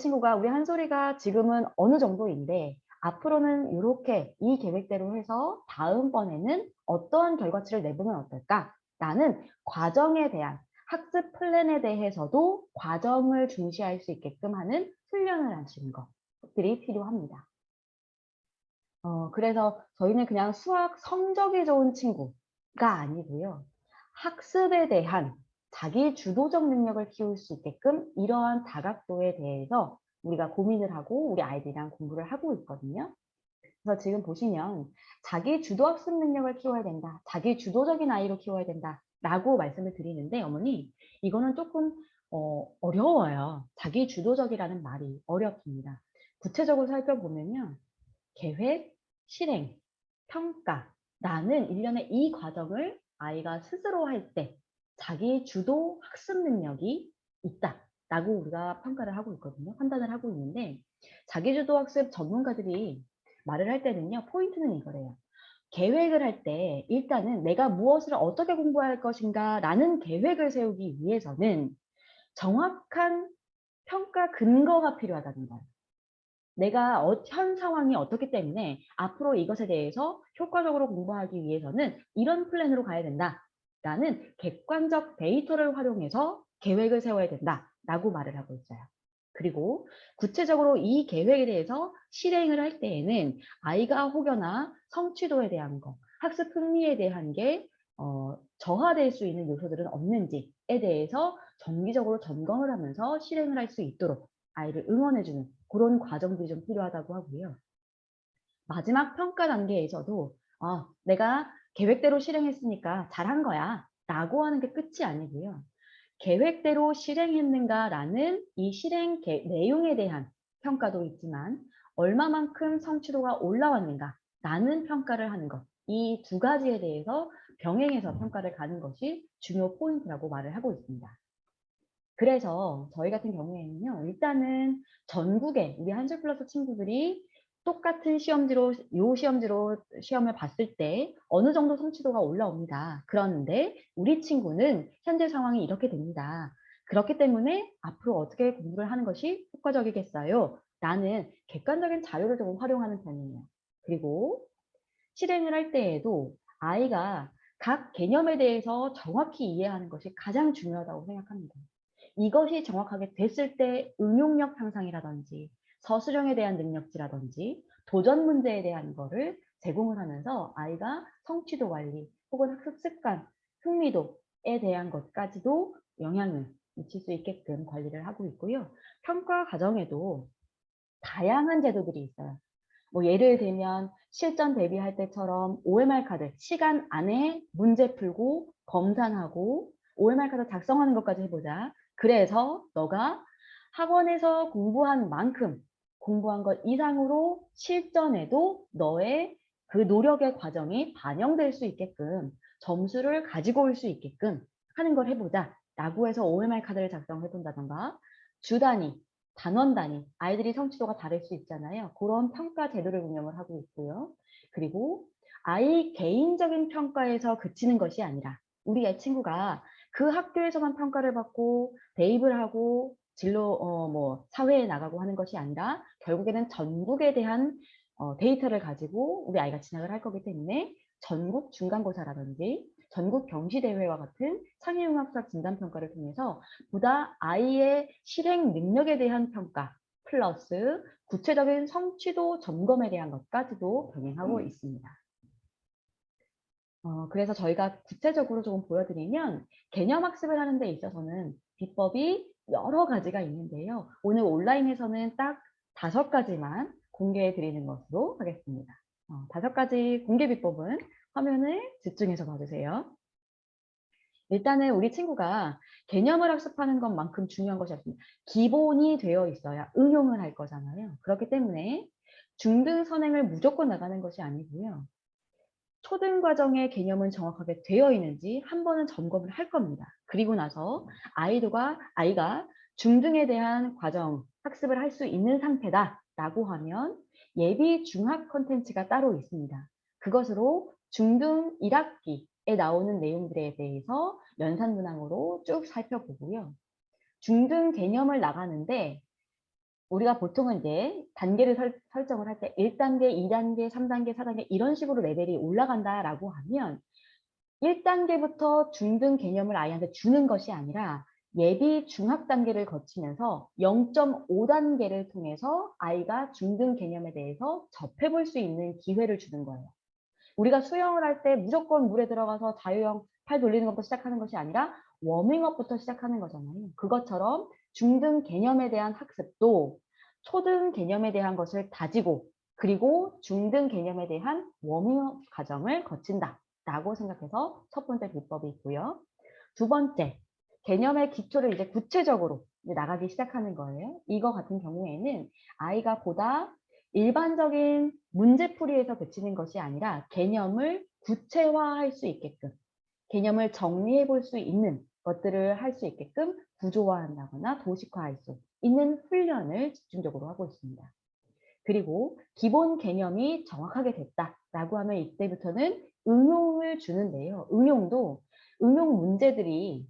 Speaker 1: 한솔이가 지금은 어느 정도인데 앞으로는 이렇게 이 계획대로 해서 다음번에는 어떠한 결과치를 내보면 어떨까라는 과정에 대한 학습 플랜에 대해서도 과정을 중시할 수 있게끔 하는 훈련을 하시는 것들이 필요합니다. 그래서 저희는 그냥 수학 성적이 좋은 친구가 아니고요. 학습에 대한 자기 주도적 능력을 키울 수 있게끔 이러한 다각도에 대해서 우리가 고민을 하고 우리 아이들이랑 공부를 하고 있거든요. 그래서 지금 보시면 자기 주도 학습 능력을 키워야 된다, 자기 주도적인 아이로 키워야 된다 라고 말씀을 드리는데, 어머니 이거는 조금 어려워요. 자기 주도적이라는 말이 어렵습니다. 구체적으로 살펴보면요, 계획, 실행, 평가라는 일련의 이 과정을 아이가 스스로 할 때 자기 주도 학습 능력이 있다라고 우리가 평가를 하고 있거든요. 판단을 하고 있는데, 자기 주도 학습 전문가들이 말을 할 때는요, 포인트는 이거래요. 계획을 할 때 일단은 내가 무엇을 어떻게 공부할 것인가 라는 계획을 세우기 위해서는 정확한 평가 근거가 필요하다는 거예요. 내가 현 상황이 어떻기 때문에 앞으로 이것에 대해서 효과적으로 공부하기 위해서는 이런 플랜으로 가야 된다라는 객관적 데이터를 활용해서 계획을 세워야 된다라고 말을 하고 있어요. 그리고 구체적으로 이 계획에 대해서 실행을 할 때에는 아이가 혹여나 성취도에 대한 거, 학습 흥미에 대한 게 저하될 수 있는 요소들은 없는지에 대해서 정기적으로 점검을 하면서 실행을 할 수 있도록 아이를 응원해주는 그런 과정들이 좀 필요하다고 하고요. 마지막 평가 단계에서도 내가 계획대로 실행했으니까 잘한 거야 라고 하는 게 끝이 아니고요. 계획대로 실행했는가라는 이 실행 내용에 대한 평가도 있지만 얼마만큼 성취도가 올라왔는가라는 평가를 하는 것. 이 두 가지에 대해서 병행해서 평가를 가는 것이 중요 포인트라고 말을 하고 있습니다. 그래서 저희 같은 경우에는요. 일단은 전국에 우리 한술플러스 친구들이 똑같은 시험지로 시험을 봤을 때 어느 정도 성취도가 올라옵니다. 그런데 우리 친구는 현재 상황이 이렇게 됩니다. 그렇기 때문에 앞으로 어떻게 공부를 하는 것이 효과적이겠어요? 라는 객관적인 자료를 조금 활용하는 편이에요. 그리고 실행을 할 때에도 아이가 각 개념에 대해서 정확히 이해하는 것이 가장 중요하다고 생각합니다. 이것이 정확하게 됐을 때 응용력 향상이라든지 서술형에 대한 능력치라든지 도전 문제에 대한 거를 제공을 하면서 아이가 성취도 관리 혹은 학습 습관, 흥미도에 대한 것까지도 영향을 미칠 수 있게끔 관리를 하고 있고요. 평가 과정에도 다양한 제도들이 있어요. 뭐 예를 들면 실전 대비할 때처럼 OMR 카드, 시간 안에 문제 풀고 검산하고 OMR 카드 작성하는 것까지 해보자. 그래서 너가 학원에서 공부한 만큼 공부한 것 이상으로 실전에도 너의 그 노력의 과정이 반영될 수 있게끔 점수를 가지고 올 수 있게끔 하는 걸 해보자 라고 해서 OMR 카드를 작성해 본다던가 주 단위, 단원 단위, 아이들이 성취도가 다를 수 있잖아요. 그런 평가 제도를 운영을 하고 있고요. 그리고 아이 개인적인 평가에서 그치는 것이 아니라 우리 애 친구가 그 학교에서만 평가를 받고 대입을 하고 진로 사회에 나가고 하는 것이 아니라 결국에는 전국에 대한 데이터를 가지고 우리 아이가 진학을 할 거기 때문에 전국 중간고사라든지 전국 경시대회와 같은 창의융합수학 진단평가를 통해서 보다 아이의 실행 능력에 대한 평가 플러스 구체적인 성취도 점검에 대한 것까지도 병행하고 있습니다. 그래서 저희가 구체적으로 조금 보여드리면 개념 학습을 하는 데 있어서는 비법이 여러 가지가 있는데요. 오늘 온라인에서는 딱 5가지만 공개해 드리는 것으로 하겠습니다. 5가지 공개 비법은 화면을 집중해서 봐주세요. 일단은 우리 친구가 개념을 학습하는 것만큼 중요한 것이 없습니다. 기본이 되어 있어야 응용을 할 거잖아요. 그렇기 때문에 중등 선행을 무조건 나가는 것이 아니고요. 초등 과정의 개념은 정확하게 되어 있는지 한 번은 점검을 할 겁니다. 그리고 나서 아이가 중등에 대한 과정 학습을 할 수 있는 상태다라고 하면 예비 중학 콘텐츠가 따로 있습니다. 그것으로 중등 1학기에 나오는 내용들에 대해서 연산문항으로 쭉 살펴보고요. 중등 개념을 나가는데 우리가 보통은 이제 단계를 설정을 할 때 1단계, 2단계, 3단계, 4단계 이런 식으로 레벨이 올라간다라고 하면 1단계부터 중등 개념을 아이한테 주는 것이 아니라 예비 중학 단계를 거치면서 0.5단계를 통해서 아이가 중등 개념에 대해서 접해볼 수 있는 기회를 주는 거예요. 우리가 수영을 할 때 무조건 물에 들어가서 자유형 팔 돌리는 것부터 시작하는 것이 아니라 워밍업부터 시작하는 거잖아요. 그것처럼 중등 개념에 대한 학습도 초등 개념에 대한 것을 다지고 그리고 중등 개념에 대한 워밍업 과정을 거친다라고 생각해서 첫 번째 비법이 있고요. 두 번째, 개념의 기초를 이제 구체적으로 나가기 시작하는 거예요. 이거 같은 경우에는 아이가 보다 일반적인 문제풀이에서 그치는 것이 아니라 개념을 구체화할 수 있게끔 개념을 정리해 볼 수 있는 것들을 할 수 있게끔 구조화한다거나 도식화할 수 있는 훈련을 집중적으로 하고 있습니다. 그리고 기본 개념이 정확하게 됐다라고 하면 이때부터는 응용을 주는데요. 응용 문제들이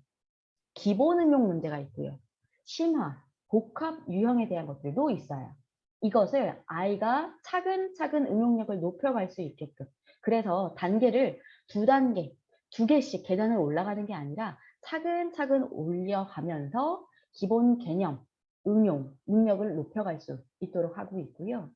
Speaker 1: 기본 응용 문제가 있고요. 심화, 복합 유형에 대한 것들도 있어요. 이것을 아이가 차근차근 응용력을 높여갈 수 있게끔 그래서 단계를 2단계, 2개씩 계단을 올라가는 게 아니라 차근차근 올려가면서 기본 개념, 응용, 능력을 높여갈 수 있도록 하고 있고요.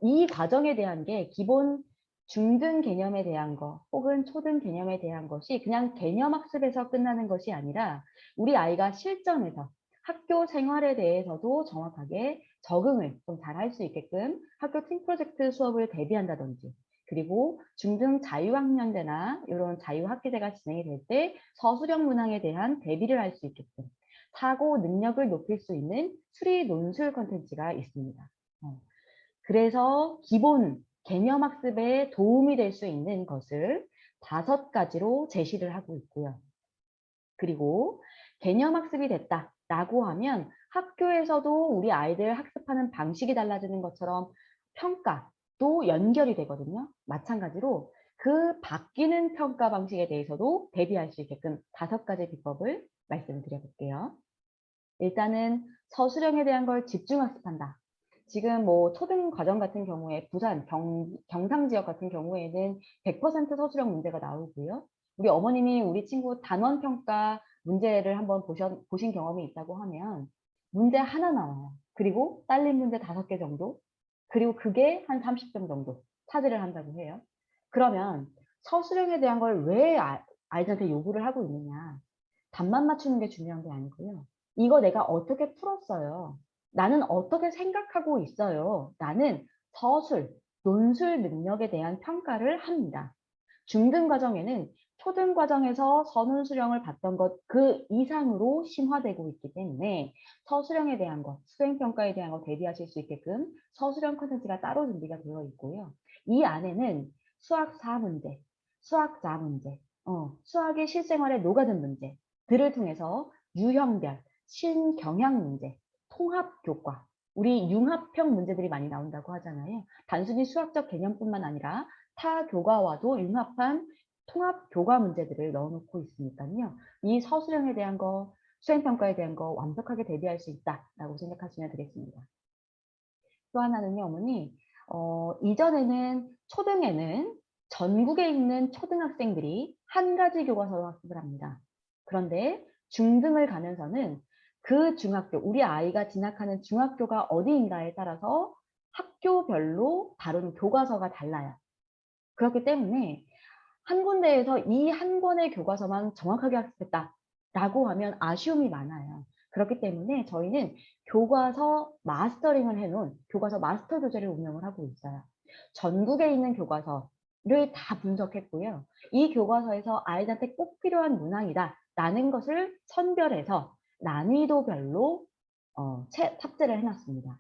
Speaker 1: 이 과정에 대한 게 기본 중등 개념에 대한 거 혹은 초등 개념에 대한 것이 그냥 개념 학습에서 끝나는 것이 아니라 우리 아이가 실전에서 학교 생활에 대해서도 정확하게 적응을 좀 잘 할 수 있게끔 학교 팀 프로젝트 수업을 대비한다든지, 그리고 중등 자유학년제나 이런 자유학기제가 진행이 될 때 서술형 문항에 대한 대비를 할 수 있게끔 사고 능력을 높일 수 있는 수리 논술 콘텐츠가 있습니다. 그래서 기본 개념 학습에 도움이 될 수 있는 것을 5가지로 제시를 하고 있고요. 그리고 개념 학습이 됐다라고 하면 학교에서도 우리 아이들 학습하는 방식이 달라지는 것처럼 평가도 연결이 되거든요. 마찬가지로 그 바뀌는 평가 방식에 대해서도 대비할 수 있게끔 5가지 비법을 말씀드려 볼게요. 일단은 서술형에 대한 걸 집중 학습한다. 지금 뭐 초등 과정 같은 경우에 부산, 경상 지역 같은 경우에는 100% 서술형 문제가 나오고요. 우리 어머님이 우리 친구 단원 평가 문제를 한번 보신 경험이 있다고 하면 문제 하나 나와요. 그리고 딸린 문제 5개 정도, 그리고 그게 한 30점 정도 차지를 한다고 해요. 그러면 서술형에 대한 걸 왜 아이들한테 요구를 하고 있느냐. 답만 맞추는 게 중요한 게 아니고요. 이거 내가 어떻게 풀었어요? 나는 어떻게 생각하고 있어요? 나는 서술, 논술 능력에 대한 평가를 합니다. 중등 과정에는 초등 과정에서 선훈수령을 봤던 것 그 이상으로 심화되고 있기 때문에 서술형에 대한 것, 수행평가에 대한 것 대비하실 수 있게끔 서술형 콘텐츠가 따로 준비가 되어 있고요. 이 안에는 수학 4문제, 수학 4문제, 수학의 실생활에 녹아든 문제들을 통해서 유형별, 신경향 문제, 통합교과, 우리 융합형 문제들이 많이 나온다고 하잖아요. 단순히 수학적 개념뿐만 아니라 타 교과와도 융합한 통합 교과 문제들을 넣어놓고 있으니까요. 이 서술형에 대한 거, 수행평가에 대한 거 완벽하게 대비할 수 있다라고 생각하시면 되겠습니다. 또 하나는요, 어머니, 이전에는 초등에는 전국에 있는 초등학생들이 한 가지 교과서로 학습을 합니다. 그런데 중등을 가면서는 그 중학교, 우리 아이가 진학하는 중학교가 어디인가에 따라서 학교별로 다룬 교과서가 달라요. 그렇기 때문에 한 군데에서 이 한 권의 교과서만 정확하게 학습했다라고 하면 아쉬움이 많아요. 그렇기 때문에 저희는 교과서 마스터링을 해놓은 교과서 마스터 교재를 운영을 하고 있어요. 전국에 있는 교과서를 다 분석했고요. 이 교과서에서 아이들한테 꼭 필요한 문항이다라는 것을 선별해서 난이도별로 탑재를 해놨습니다.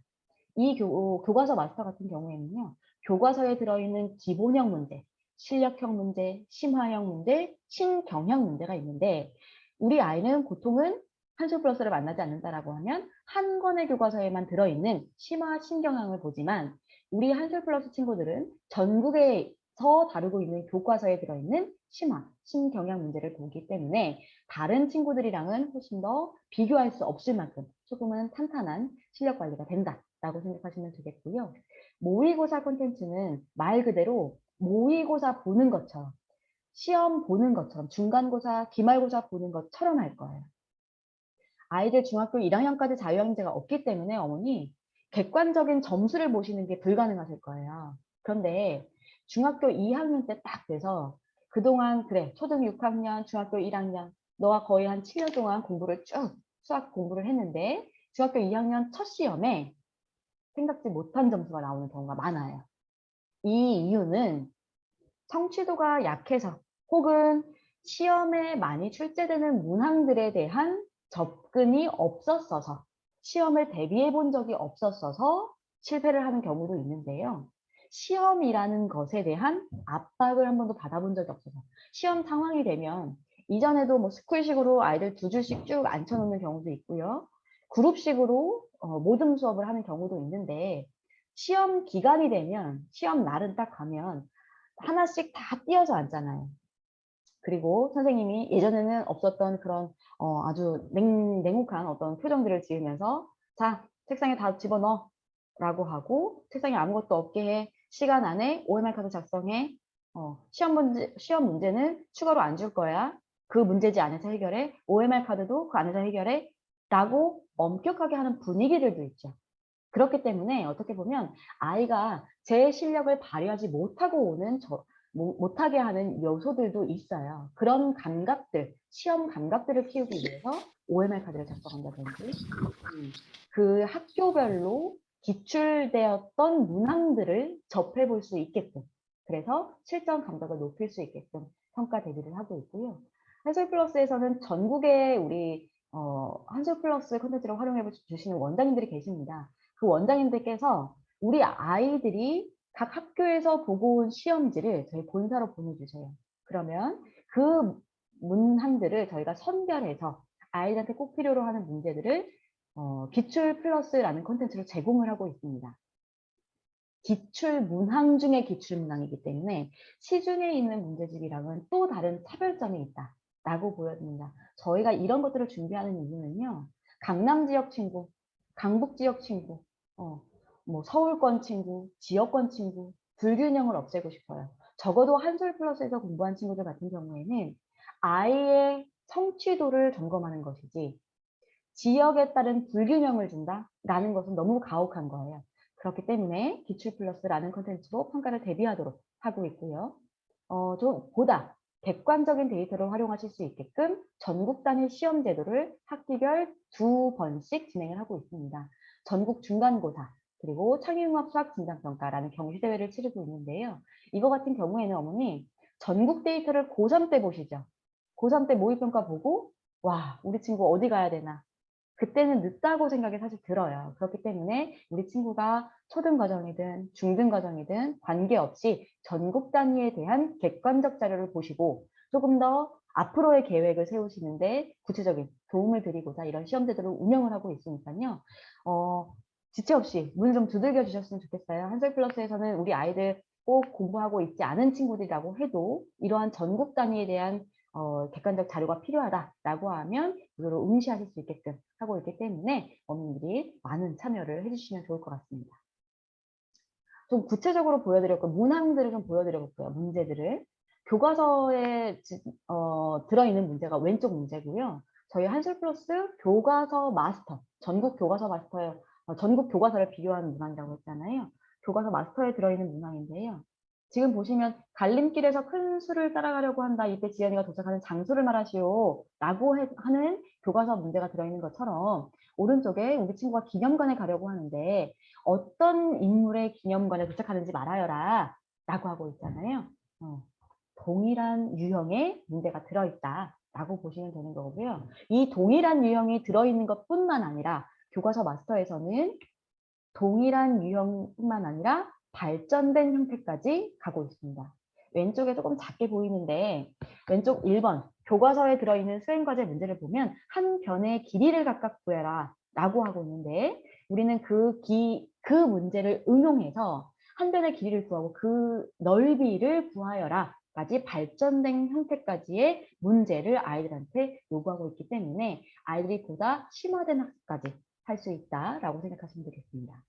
Speaker 1: 이 교과서 마스터 같은 경우에는요. 교과서에 들어있는 기본형 문제, 실력형 문제, 심화형 문제, 신경향 문제가 있는데 우리 아이는 보통은 한술 플러스를 만나지 않는다라고 하면 한 권의 교과서에만 들어있는 심화, 신경향을 보지만 우리 한술 플러스 친구들은 전국에서 다루고 있는 교과서에 들어있는 심화, 신경향 문제를 보기 때문에 다른 친구들이랑은 훨씬 더 비교할 수 없을 만큼 조금은 탄탄한 실력 관리가 된다라고 생각하시면 되겠고요. 모의고사 콘텐츠는 말 그대로 모의고사 보는 것처럼, 시험 보는 것처럼, 중간고사, 기말고사 보는 것처럼 할 거예요. 아이들 중학교 1학년까지 자유형제가 없기 때문에 어머니 객관적인 점수를 보시는 게 불가능하실 거예요. 그런데 중학교 2학년 때 딱 돼서 그동안 그래 초등 6학년, 중학교 1학년 너가 거의 한 7년 동안 공부를 쭉 수학 공부를 했는데 중학교 2학년 첫 시험에 생각지 못한 점수가 나오는 경우가 많아요. 이 이유는 성취도가 약해서 혹은 시험에 많이 출제되는 문항들에 대한 접근이 없었어서 시험을 대비해 본 적이 없었어서 실패를 하는 경우도 있는데요. 시험이라는 것에 대한 압박을 한 번도 받아본 적이 없어서 시험 상황이 되면 이전에도 뭐 스쿨식으로 아이들 2줄씩 쭉 앉혀놓는 경우도 있고요. 그룹식으로 모든 수업을 하는 경우도 있는데 시험 기간이 되면 시험 날은 딱 가면 하나씩 다 띄어서 앉잖아요. 그리고 선생님이 예전에는 없었던 그런 아주 냉혹한 어떤 표정들을 지으면서 자, 책상에 다 집어넣어 라고 하고 책상에 아무것도 없게 해. 시간 안에 OMR 카드 작성해. 시험 문제는 추가로 안 줄 거야. 그 문제지 안에서 해결해. OMR 카드도 그 안에서 해결해. 라고 엄격하게 하는 분위기들도 있죠. 그렇기 때문에 어떻게 보면 아이가 제 실력을 발휘하지 못하고 오는 못하게 하는 요소들도 있어요. 그런 감각들, 시험 감각들을 키우기 위해서 OMR 카드를 작성한다든지 그 학교별로 기출되었던 문항들을 접해볼 수 있게끔, 그래서 실전 감각을 높일 수 있게끔 평가 대비를 하고 있고요. 한솔플러스에서는 전국에 우리 한솔플러스 콘텐츠를 활용해 주시는 원장님들이 계십니다. 그 원장님들께서 우리 아이들이 각 학교에서 보고 온 시험지를 저희 본사로 보내주세요. 그러면 그 문항들을 저희가 선별해서 아이들한테 꼭 필요로 하는 문제들을 기출 플러스라는 콘텐츠로 제공을 하고 있습니다. 기출 문항 중에 기출 문항이기 때문에 시중에 있는 문제집이랑은 또 다른 차별점이 있다라고 보여집니다. 저희가 이런 것들을 준비하는 이유는요. 강남 지역 친구, 강북 지역 친구, 뭐 서울권 친구, 지역권 친구, 불균형을 없애고 싶어요. 적어도 한솔 플러스에서 공부한 친구들 같은 경우에는 아이의 성취도를 점검하는 것이지 지역에 따른 불균형을 준다라는 것은 너무 가혹한 거예요. 그렇기 때문에 기출 플러스라는 콘텐츠로 평가를 대비하도록 하고 있고요. 좀 보다 객관적인 데이터를 활용하실 수 있게끔 전국 단위 시험 제도를 학기별 2번씩 진행을 하고 있습니다. 전국 중간고사 그리고 창의융합 수학 진단평가라는 경시대회를 치르고 있는데요. 이거 같은 경우에는 어머니 전국 데이터를 고3 때 보시죠. 고3 때 모의평가 보고 와 우리 친구 어디 가야 되나 그때는 늦다고 생각이 사실 들어요. 그렇기 때문에 우리 친구가 초등 과정이든 중등 과정이든 관계없이 전국 단위에 대한 객관적 자료를 보시고 조금 더 앞으로의 계획을 세우시는데 구체적인 도움을 드리고자 이런 시험 제도를 운영을 하고 있으니까요. 지체 없이 문 좀 두들겨 주셨으면 좋겠어요. 한솔플러스에서는 우리 아이들 꼭 공부하고 있지 않은 친구들이라고 해도 이러한 전국 단위에 대한 객관적 자료가 필요하다라고 하면 이거를 응시하실 수 있게끔 하고 있기 때문에 어머님들이 많은 참여를 해주시면 좋을 것 같습니다. 좀 구체적으로 보여드렸고 문항들을 좀 보여드려볼게요. 문제들을. 교과서에 들어있는 문제가 왼쪽 문제고요. 저희 한솔플러스 교과서 마스터, 전국 교과서 마스터에 전국 교과서를 비교하는 문항이라고 했잖아요. 교과서 마스터에 들어있는 문항인데요. 지금 보시면 갈림길에서 큰 수를 따라가려고 한다. 이때 지연이가 도착하는 장소를 말하시오. 라고 하는 교과서 문제가 들어있는 것처럼 오른쪽에 우리 친구가 기념관에 가려고 하는데 어떤 인물의 기념관에 도착하는지 말하여라. 라고 하고 있잖아요. 동일한 유형의 문제가 들어있다. 라고 보시면 되는 거고요. 이 동일한 유형이 들어있는 것뿐만 아니라 교과서 마스터에서는 동일한 유형뿐만 아니라 발전된 형태까지 가고 있습니다. 왼쪽에 조금 작게 보이는데 왼쪽 1번 교과서에 들어있는 수행과제 문제를 보면 한 변의 길이를 각각 구해라 라고 하고 있는데 우리는 그 문제를 응용해서 한 변의 길이를 구하고 그 넓이를 구하여라 까지 발전된 형태까지의 문제를 아이들한테 요구하고 있기 때문에 아이들이 보다 심화된 학습까지 할 수 있다라고 생각하시면 되겠습니다.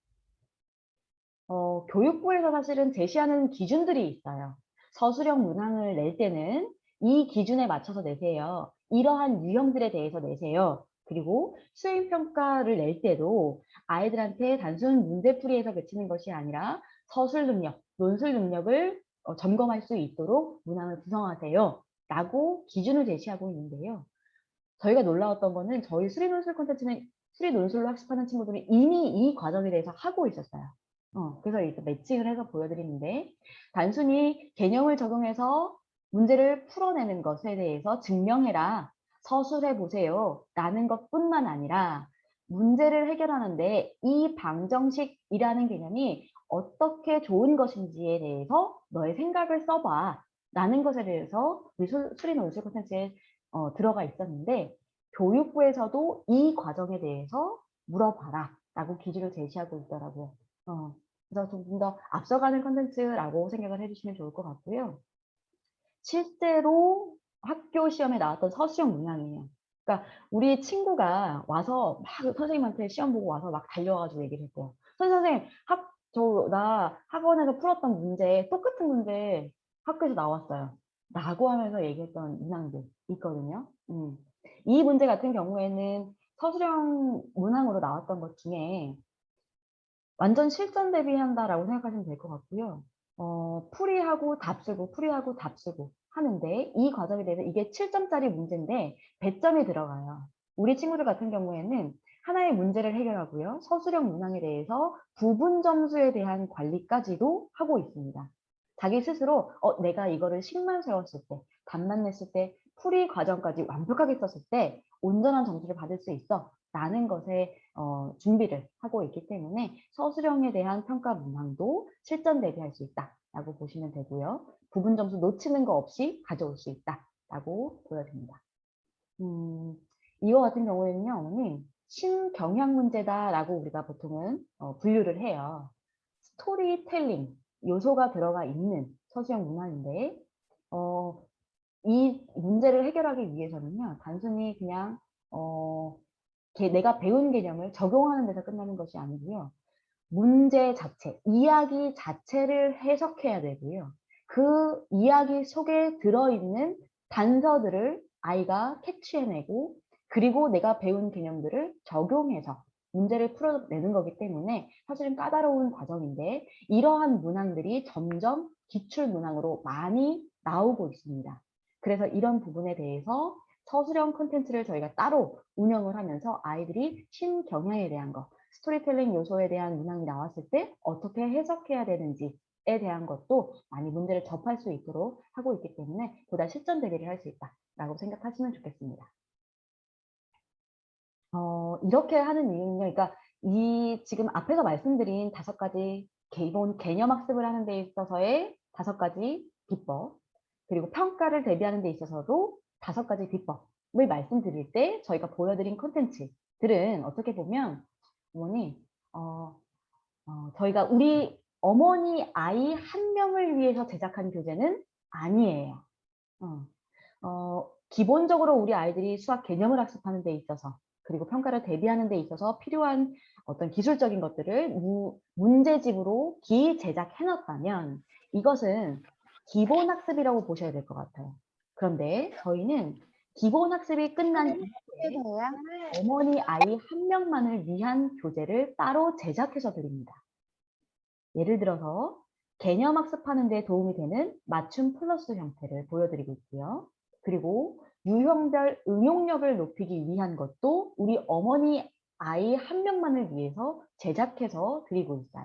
Speaker 1: 교육부에서 사실은 제시하는 기준들이 있어요. 서술형 문항을 낼 때는 이 기준에 맞춰서 내세요. 이러한 유형들에 대해서 내세요. 그리고 수행평가를 낼 때도 아이들한테 단순 문제풀이에서 그치는 것이 아니라 서술 능력, 논술 능력을 점검할 수 있도록 문항을 구성하세요. 라고 기준을 제시하고 있는데요. 저희가 놀라웠던 거는 저희 수리논술 콘텐츠는 수리논술로 학습하는 친구들이 이미 이 과정에 대해서 하고 있었어요. 그래서 이제 매칭을 해서 보여드리는데 단순히 개념을 적용해서 문제를 풀어내는 것에 대해서 증명해라, 서술해 보세요 라는 것뿐만 아니라 문제를 해결하는데 이 방정식이라는 개념이 어떻게 좋은 것인지에 대해서 너의 생각을 써봐 라는 것에 대해서 우리 수리논술 콘텐츠에 들어가 있었는데 교육부에서도 이 과정에 대해서 물어봐라 라고 기준을 제시하고 있더라고요. 그래서 조금 더 앞서가는 컨텐츠라고 생각을 해주시면 좋을 것 같고요. 실제로 학교 시험에 나왔던 서술형 문항이에요. 그러니까 우리 친구가 와서 막 선생님한테 시험 보고 와서 막 달려와가지고 얘기를 했대요. 선생님, 나 학원에서 풀었던 문제, 똑같은 문제 학교에서 나왔어요. 라고 하면서 얘기했던 문항들 있거든요. 이 문제 같은 경우에는 서술형 문항으로 나왔던 것 중에 완전 실전 대비한다라고 생각하시면 될 것 같고요. 풀이하고 답쓰고 풀이하고 답쓰고 하는데 이 과정에 대해서 이게 7점짜리 문제인데 100점이 들어가요. 우리 친구들 같은 경우에는 하나의 문제를 해결하고요. 서술형 문항에 대해서 부분 점수에 대한 관리까지도 하고 있습니다. 자기 스스로 내가 이거를 식만 세웠을 때, 답만 냈을 때, 풀이 과정까지 완벽하게 썼을 때 온전한 점수를 받을 수 있어 라는 것에 준비를 하고 있기 때문에 서술형에 대한 평가 문항도 실전 대비할 수 있다라고 보시면 되고요. 부분 점수 놓치는 거 없이 가져올 수 있다라고 보여집니다. 이거 같은 경우에는요, 어머니 신경향 문제다라고 우리가 보통은 분류를 해요. 스토리텔링 요소가 들어가 있는 서술형 문항인데 이 문제를 해결하기 위해서는요, 단순히 그냥 내가 배운 개념을 적용하는 데서 끝나는 것이 아니고요. 문제 자체, 이야기 자체를 해석해야 되고요. 그 이야기 속에 들어있는 단서들을 아이가 캐치해내고 그리고 내가 배운 개념들을 적용해서 문제를 풀어내는 거기 때문에 사실은 까다로운 과정인데 이러한 문항들이 점점 기출 문항으로 많이 나오고 있습니다. 그래서 이런 부분에 대해서 서술형 콘텐츠를 저희가 따로 운영을 하면서 아이들이 신경향에 대한 거, 스토리텔링 요소에 대한 문항이 나왔을 때 어떻게 해석해야 되는지에 대한 것도 많이 문제를 접할 수 있도록 하고 있기 때문에 보다 실전 대비를 할 수 있다라고 생각하시면 좋겠습니다. 이렇게 하는 이유는요. 그러니까 이 지금 앞에서 말씀드린 5가지 기본 개념 학습을 하는 데 있어서의 5가지 비법, 그리고 평가를 대비하는 데 있어서도 5가지 비법을 말씀드릴 때 저희가 보여드린 콘텐츠들은 어떻게 보면 어머니 저희가 우리 어머니 아이 한 명을 위해서 제작한 교재는 아니에요. 기본적으로 우리 아이들이 수학 개념을 학습하는 데 있어서 그리고 평가를 대비하는 데 있어서 필요한 어떤 기술적인 것들을 문제집으로 기제작해 놨다면 이것은 기본 학습이라고 보셔야 될 것 같아요. 그런데 저희는 기본 학습이 끝난 이후에 어머니 아이 한 명만을 위한 교재를 따로 제작해서 드립니다. 예를 들어서 개념 학습하는 데 도움이 되는 맞춤 플러스 형태를 보여드리고 있고요. 그리고 유형별 응용력을 높이기 위한 것도 우리 어머니 아이 한 명만을 위해서 제작해서 드리고 있어요.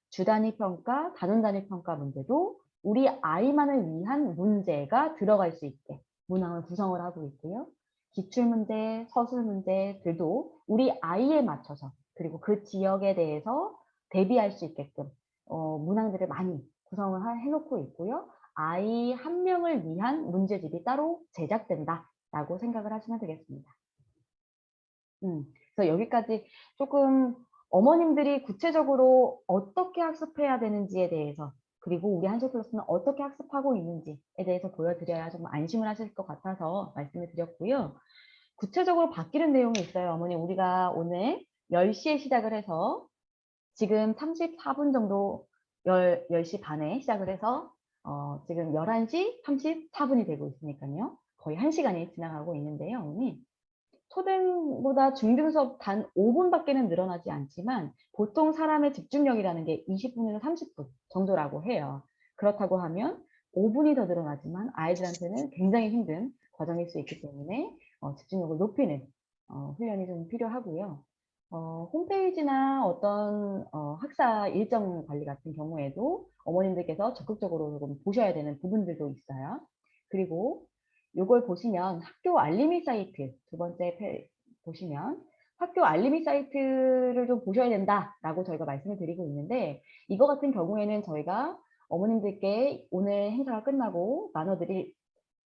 Speaker 1: 주단위 평가, 단원 단위 평가 문제도 우리 아이만을 위한 문제가 들어갈 수 있게 문항을 구성을 하고 있고요. 기출문제, 서술문제들도 우리 아이에 맞춰서 그리고 그 지역에 대해서 대비할 수 있게끔 문항들을 많이 구성을 해놓고 있고요. 아이 한 명을 위한 문제집이 따로 제작된다라고 생각을 하시면 되겠습니다. 그래서 여기까지 조금 어머님들이 구체적으로 어떻게 학습해야 되는지에 대해서 그리고 우리 한솔플러스는 어떻게 학습하고 있는지에 대해서 보여드려야 좀 안심을 하실 것 같아서 말씀을 드렸고요. 구체적으로 바뀌는 내용이 있어요. 어머니 우리가 오늘 10시에 시작을 해서 지금 34분 정도 10시 반에 시작을 해서 지금 11시 34분이 되고 있으니까요. 거의 1시간이 지나가고 있는데요. 어머니 초등보다 중등 수업 단 5분밖에는 늘어나지 않지만 보통 사람의 집중력이라는 게 20분에서 30분 정도라고 해요. 그렇다고 하면 5분이 더 늘어나지만 아이들한테는 굉장히 힘든 과정일 수 있기 때문에 집중력을 높이는 훈련이 좀 필요하고요. 홈페이지나 어떤 학사 일정 관리 같은 경우에도 어머님들께서 적극적으로 조금 보셔야 되는 부분들도 있어요. 그리고 요걸 보시면 학교 알림이 사이트 두 번째 보시면 학교 알림이 사이트를 좀 보셔야 된다라고 저희가 말씀을 드리고 있는데 이거 같은 경우에는 저희가 어머님들께 오늘 행사가 끝나고 나눠드릴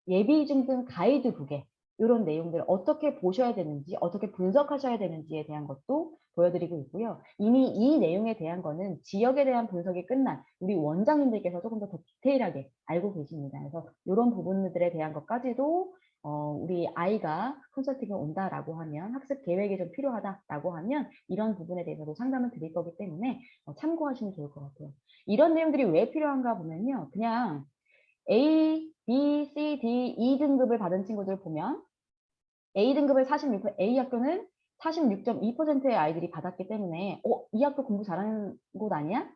Speaker 1: 예비 중등 가이드북에 이런 내용들을 어떻게 보셔야 되는지 어떻게 분석하셔야 되는지에 대한 것도 보여드리고 있고요. 이미 이 내용에 대한 거는 지역에 대한 분석이 끝난 우리 원장님들께서 조금 더 디테일하게 알고 계십니다. 그래서 이런 부분들에 대한 것까지도 우리 아이가 컨설팅에 온다라고 하면 학습 계획이 좀 필요하다라고 하면 이런 부분에 대해서도 상담을 드릴 거기 때문에 참고하시면 좋을 것 같아요. 이런 내용들이 왜 필요한가 보면요. 그냥 A, B, C, D, E 등급을 받은 친구들 보면 A등급을 46%, A 학교는 46.2%의 아이들이 받았기 때문에 이 학교 공부 잘하는 곳 아니야?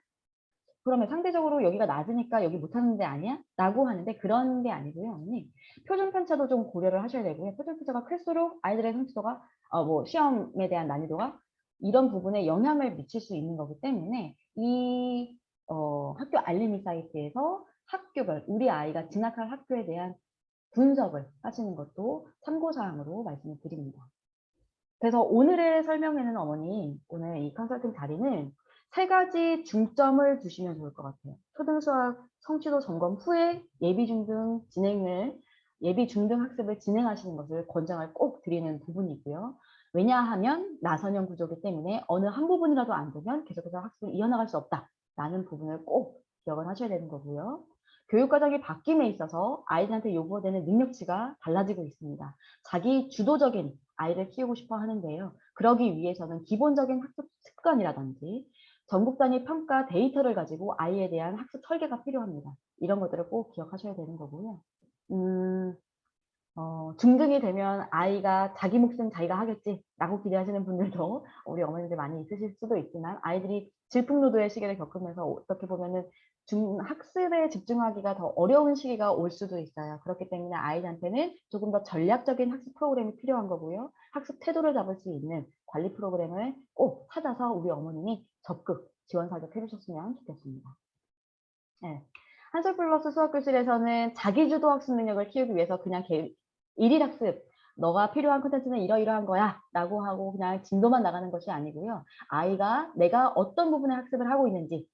Speaker 1: 그러면 상대적으로 여기가 낮으니까 여기 못하는 데 아니야? 라고 하는데 그런 게 아니고요. 어머니. 표준 편차도 좀 고려를 하셔야 되고요. 표준 편차가 클수록 아이들의 성취도가 뭐 시험에 대한 난이도가 이런 부분에 영향을 미칠 수 있는 거기 때문에 이 학교 알림이 사이트에서 학교별 우리 아이가 진학할 학교에 대한 분석을 하시는 것도 참고사항으로 말씀을 드립니다. 그래서 오늘의 설명에는 어머니 오늘 이 컨설팅 자리는 3가지 중점을 두시면 좋을 것 같아요. 초등수학 성취도 점검 후에 예비 중등 학습을 진행하시는 것을 권장을 꼭 드리는 부분이고요. 왜냐하면 나선형 구조이기 때문에 어느 한 부분이라도 안 되면 계속해서 학습을 이어나갈 수 없다라는 부분을 꼭 기억을 하셔야 되는 거고요. 교육과정이 바뀜에 있어서 아이들한테 요구되는 능력치가 달라지고 있습니다. 자기 주도적인 아이를 키우고 싶어 하는데요. 그러기 위해서는 기본적인 학습 습관이라든지 전국 단위 평가 데이터를 가지고 아이에 대한 학습 설계가 필요합니다. 이런 것들을 꼭 기억하셔야 되는 거고요. 중등이 되면 아이가 자기 몫은 자기가 하겠지라고 기대하시는 분들도 우리 어머니들 많이 있으실 수도 있지만 아이들이 질풍노도의 시기를 겪으면서 어떻게 보면은 학습에 집중하기가 더 어려운 시기가 올 수도 있어요. 그렇기 때문에 아이들한테는 조금 더 전략적인 학습 프로그램이 필요한 거고요. 학습 태도를 잡을 수 있는 관리 프로그램을 꼭 찾아서 우리 어머님이 적극 지원 사격 해주셨으면 좋겠습니다. 네. 한솔플러스 수학교실에서는 자기주도 학습 능력을 키우기 위해서 그냥 일일 학습, 너가 필요한 콘텐츠는 이러이러한 거야 라고 하고 그냥 진도만 나가는 것이 아니고요. 아이가 내가 어떤 부분의 학습을 하고 있는지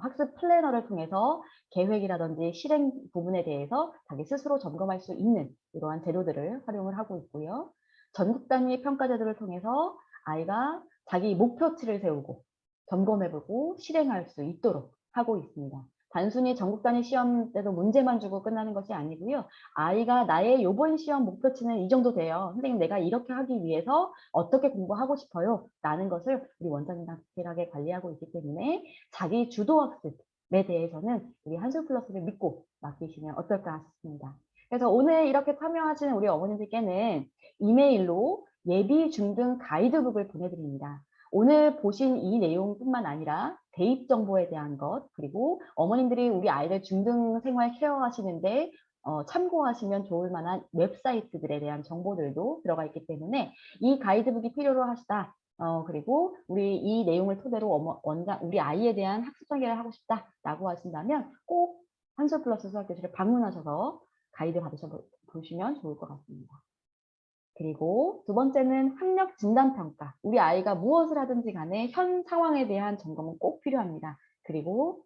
Speaker 1: 학습 플래너를 통해서 계획이라든지 실행 부분에 대해서 자기 스스로 점검할 수 있는 이러한 제도들을 활용을 하고 있고요. 전국 단위 평가 제도를 통해서 아이가 자기 목표치를 세우고 점검해보고 실행할 수 있도록 하고 있습니다. 단순히 전국 단위 시험 때도 문제만 주고 끝나는 것이 아니고요. 아이가 나의 요번 시험 목표치는 이 정도 돼요. 선생님 내가 이렇게 하기 위해서 어떻게 공부하고 싶어요? 라는 것을 우리 원장님과 디테일하게 관리하고 있기 때문에 자기 주도 학습에 대해서는 우리 한솔플러스를 믿고 맡기시면 어떨까 싶습니다. 그래서 오늘 이렇게 참여하시는 우리 어머님들께는 이메일로 예비 중등 가이드북을 보내드립니다. 오늘 보신 이 내용뿐만 아니라 대입 정보에 대한 것, 그리고 어머님들이 우리 아이들 중등 생활 케어하시는데 참고하시면 좋을 만한 웹사이트들에 대한 정보들도 들어가 있기 때문에 이 가이드북이 필요로 하시다. 그리고 우리 이 내용을 토대로 우리 아이에 대한 학습 설계를 하고 싶다라고 하신다면 꼭 한솔플러스 수학교실을 방문하셔서 가이드 받으셔보시면 좋을 것 같습니다. 그리고 두 번째는 학력 진단 평가. 우리 아이가 무엇을 하든지 간에 현 상황에 대한 점검은 꼭 필요합니다. 그리고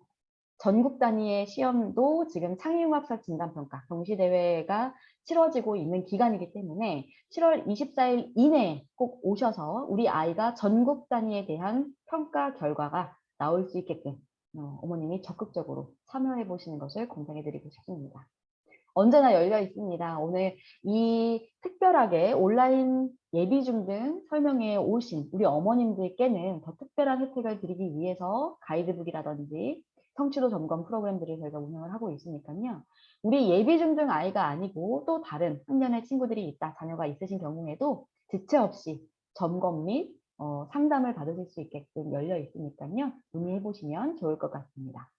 Speaker 1: 전국 단위의 시험도 지금 창의융합사 진단평가 경시대회가 치러지고 있는 기간이기 때문에 7월 24일 이내에 꼭 오셔서 우리 아이가 전국 단위에 대한 평가 결과가 나올 수 있게끔 어머님이 적극적으로 참여해 보시는 것을 권장해 드리고 싶습니다. 언제나 열려 있습니다. 오늘 이 특별하게 온라인 예비 중등 설명회에 오신 우리 어머님들께는 더 특별한 혜택을 드리기 위해서 가이드북이라든지 성취도 점검 프로그램들을 저희가 운영을 하고 있으니까요. 우리 예비 중등 아이가 아니고 또 다른 학년의 친구들이 있다, 자녀가 있으신 경우에도 지체 없이 점검 및 상담을 받으실 수 있게끔 열려 있으니까요. 문의해 보시면 좋을 것 같습니다.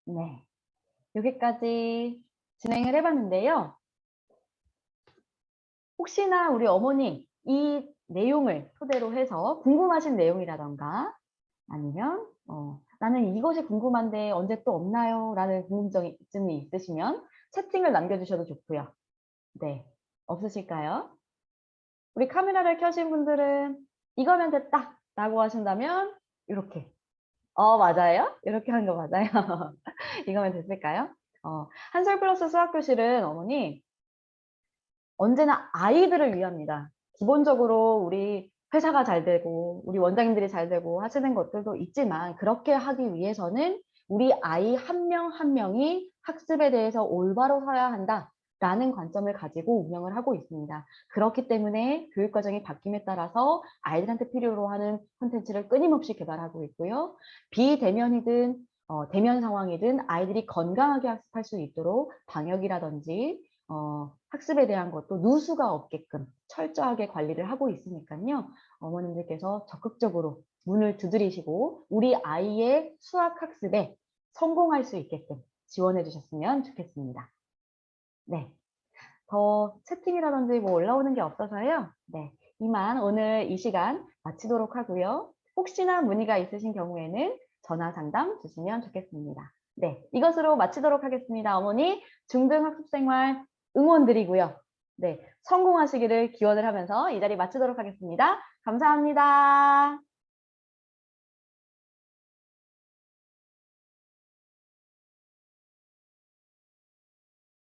Speaker 1: 네. 여기까지 진행을 해봤는데요. 혹시나 우리 어머니 이 내용을 토대로 해서 궁금하신 내용이라던가 아니면 나는 이것이 궁금한데 언제 또 없나요? 라는 궁금증이 있으시면 채팅을 남겨주셔도 좋고요. 네, 없으실까요? 우리 카메라를 켜신 분들은 이거면 됐다 라고 하신다면 이렇게 맞아요? 이렇게 하는 거 맞아요? 이거면 됐을까요? 한솔플러스 수학교실은 어머니 언제나 아이들을 위합니다. 기본적으로 우리 회사가 잘 되고 우리 원장님들이 잘 되고 하시는 것들도 있지만 그렇게 하기 위해서는 우리 아이 한 명 한 명이 학습에 대해서 올바로 서야 한다라는 관점을 가지고 운영을 하고 있습니다. 그렇기 때문에 교육과정이 바뀜에 따라서 아이들한테 필요로 하는 콘텐츠를 끊임없이 개발하고 있고요. 비대면이든 대면 상황이든 아이들이 건강하게 학습할 수 있도록 방역이라든지 학습에 대한 것도 누수가 없게끔 철저하게 관리를 하고 있으니까요. 어머님들께서 적극적으로 문을 두드리시고 우리 아이의 수학 학습에 성공할 수 있게끔 지원해 주셨으면 좋겠습니다. 네. 더 채팅이라든지 뭐 올라오는 게 없어서요. 네. 이만 오늘 이 시간 마치도록 하고요. 혹시나 문의가 있으신 경우에는 전화 상담 주시면 좋겠습니다. 네. 이것으로 마치도록 하겠습니다. 어머니 중등 학습 생활 응원드리고요. 네. 성공하시기를 기원을 하면서 이 자리 마치도록 하겠습니다. 감사합니다.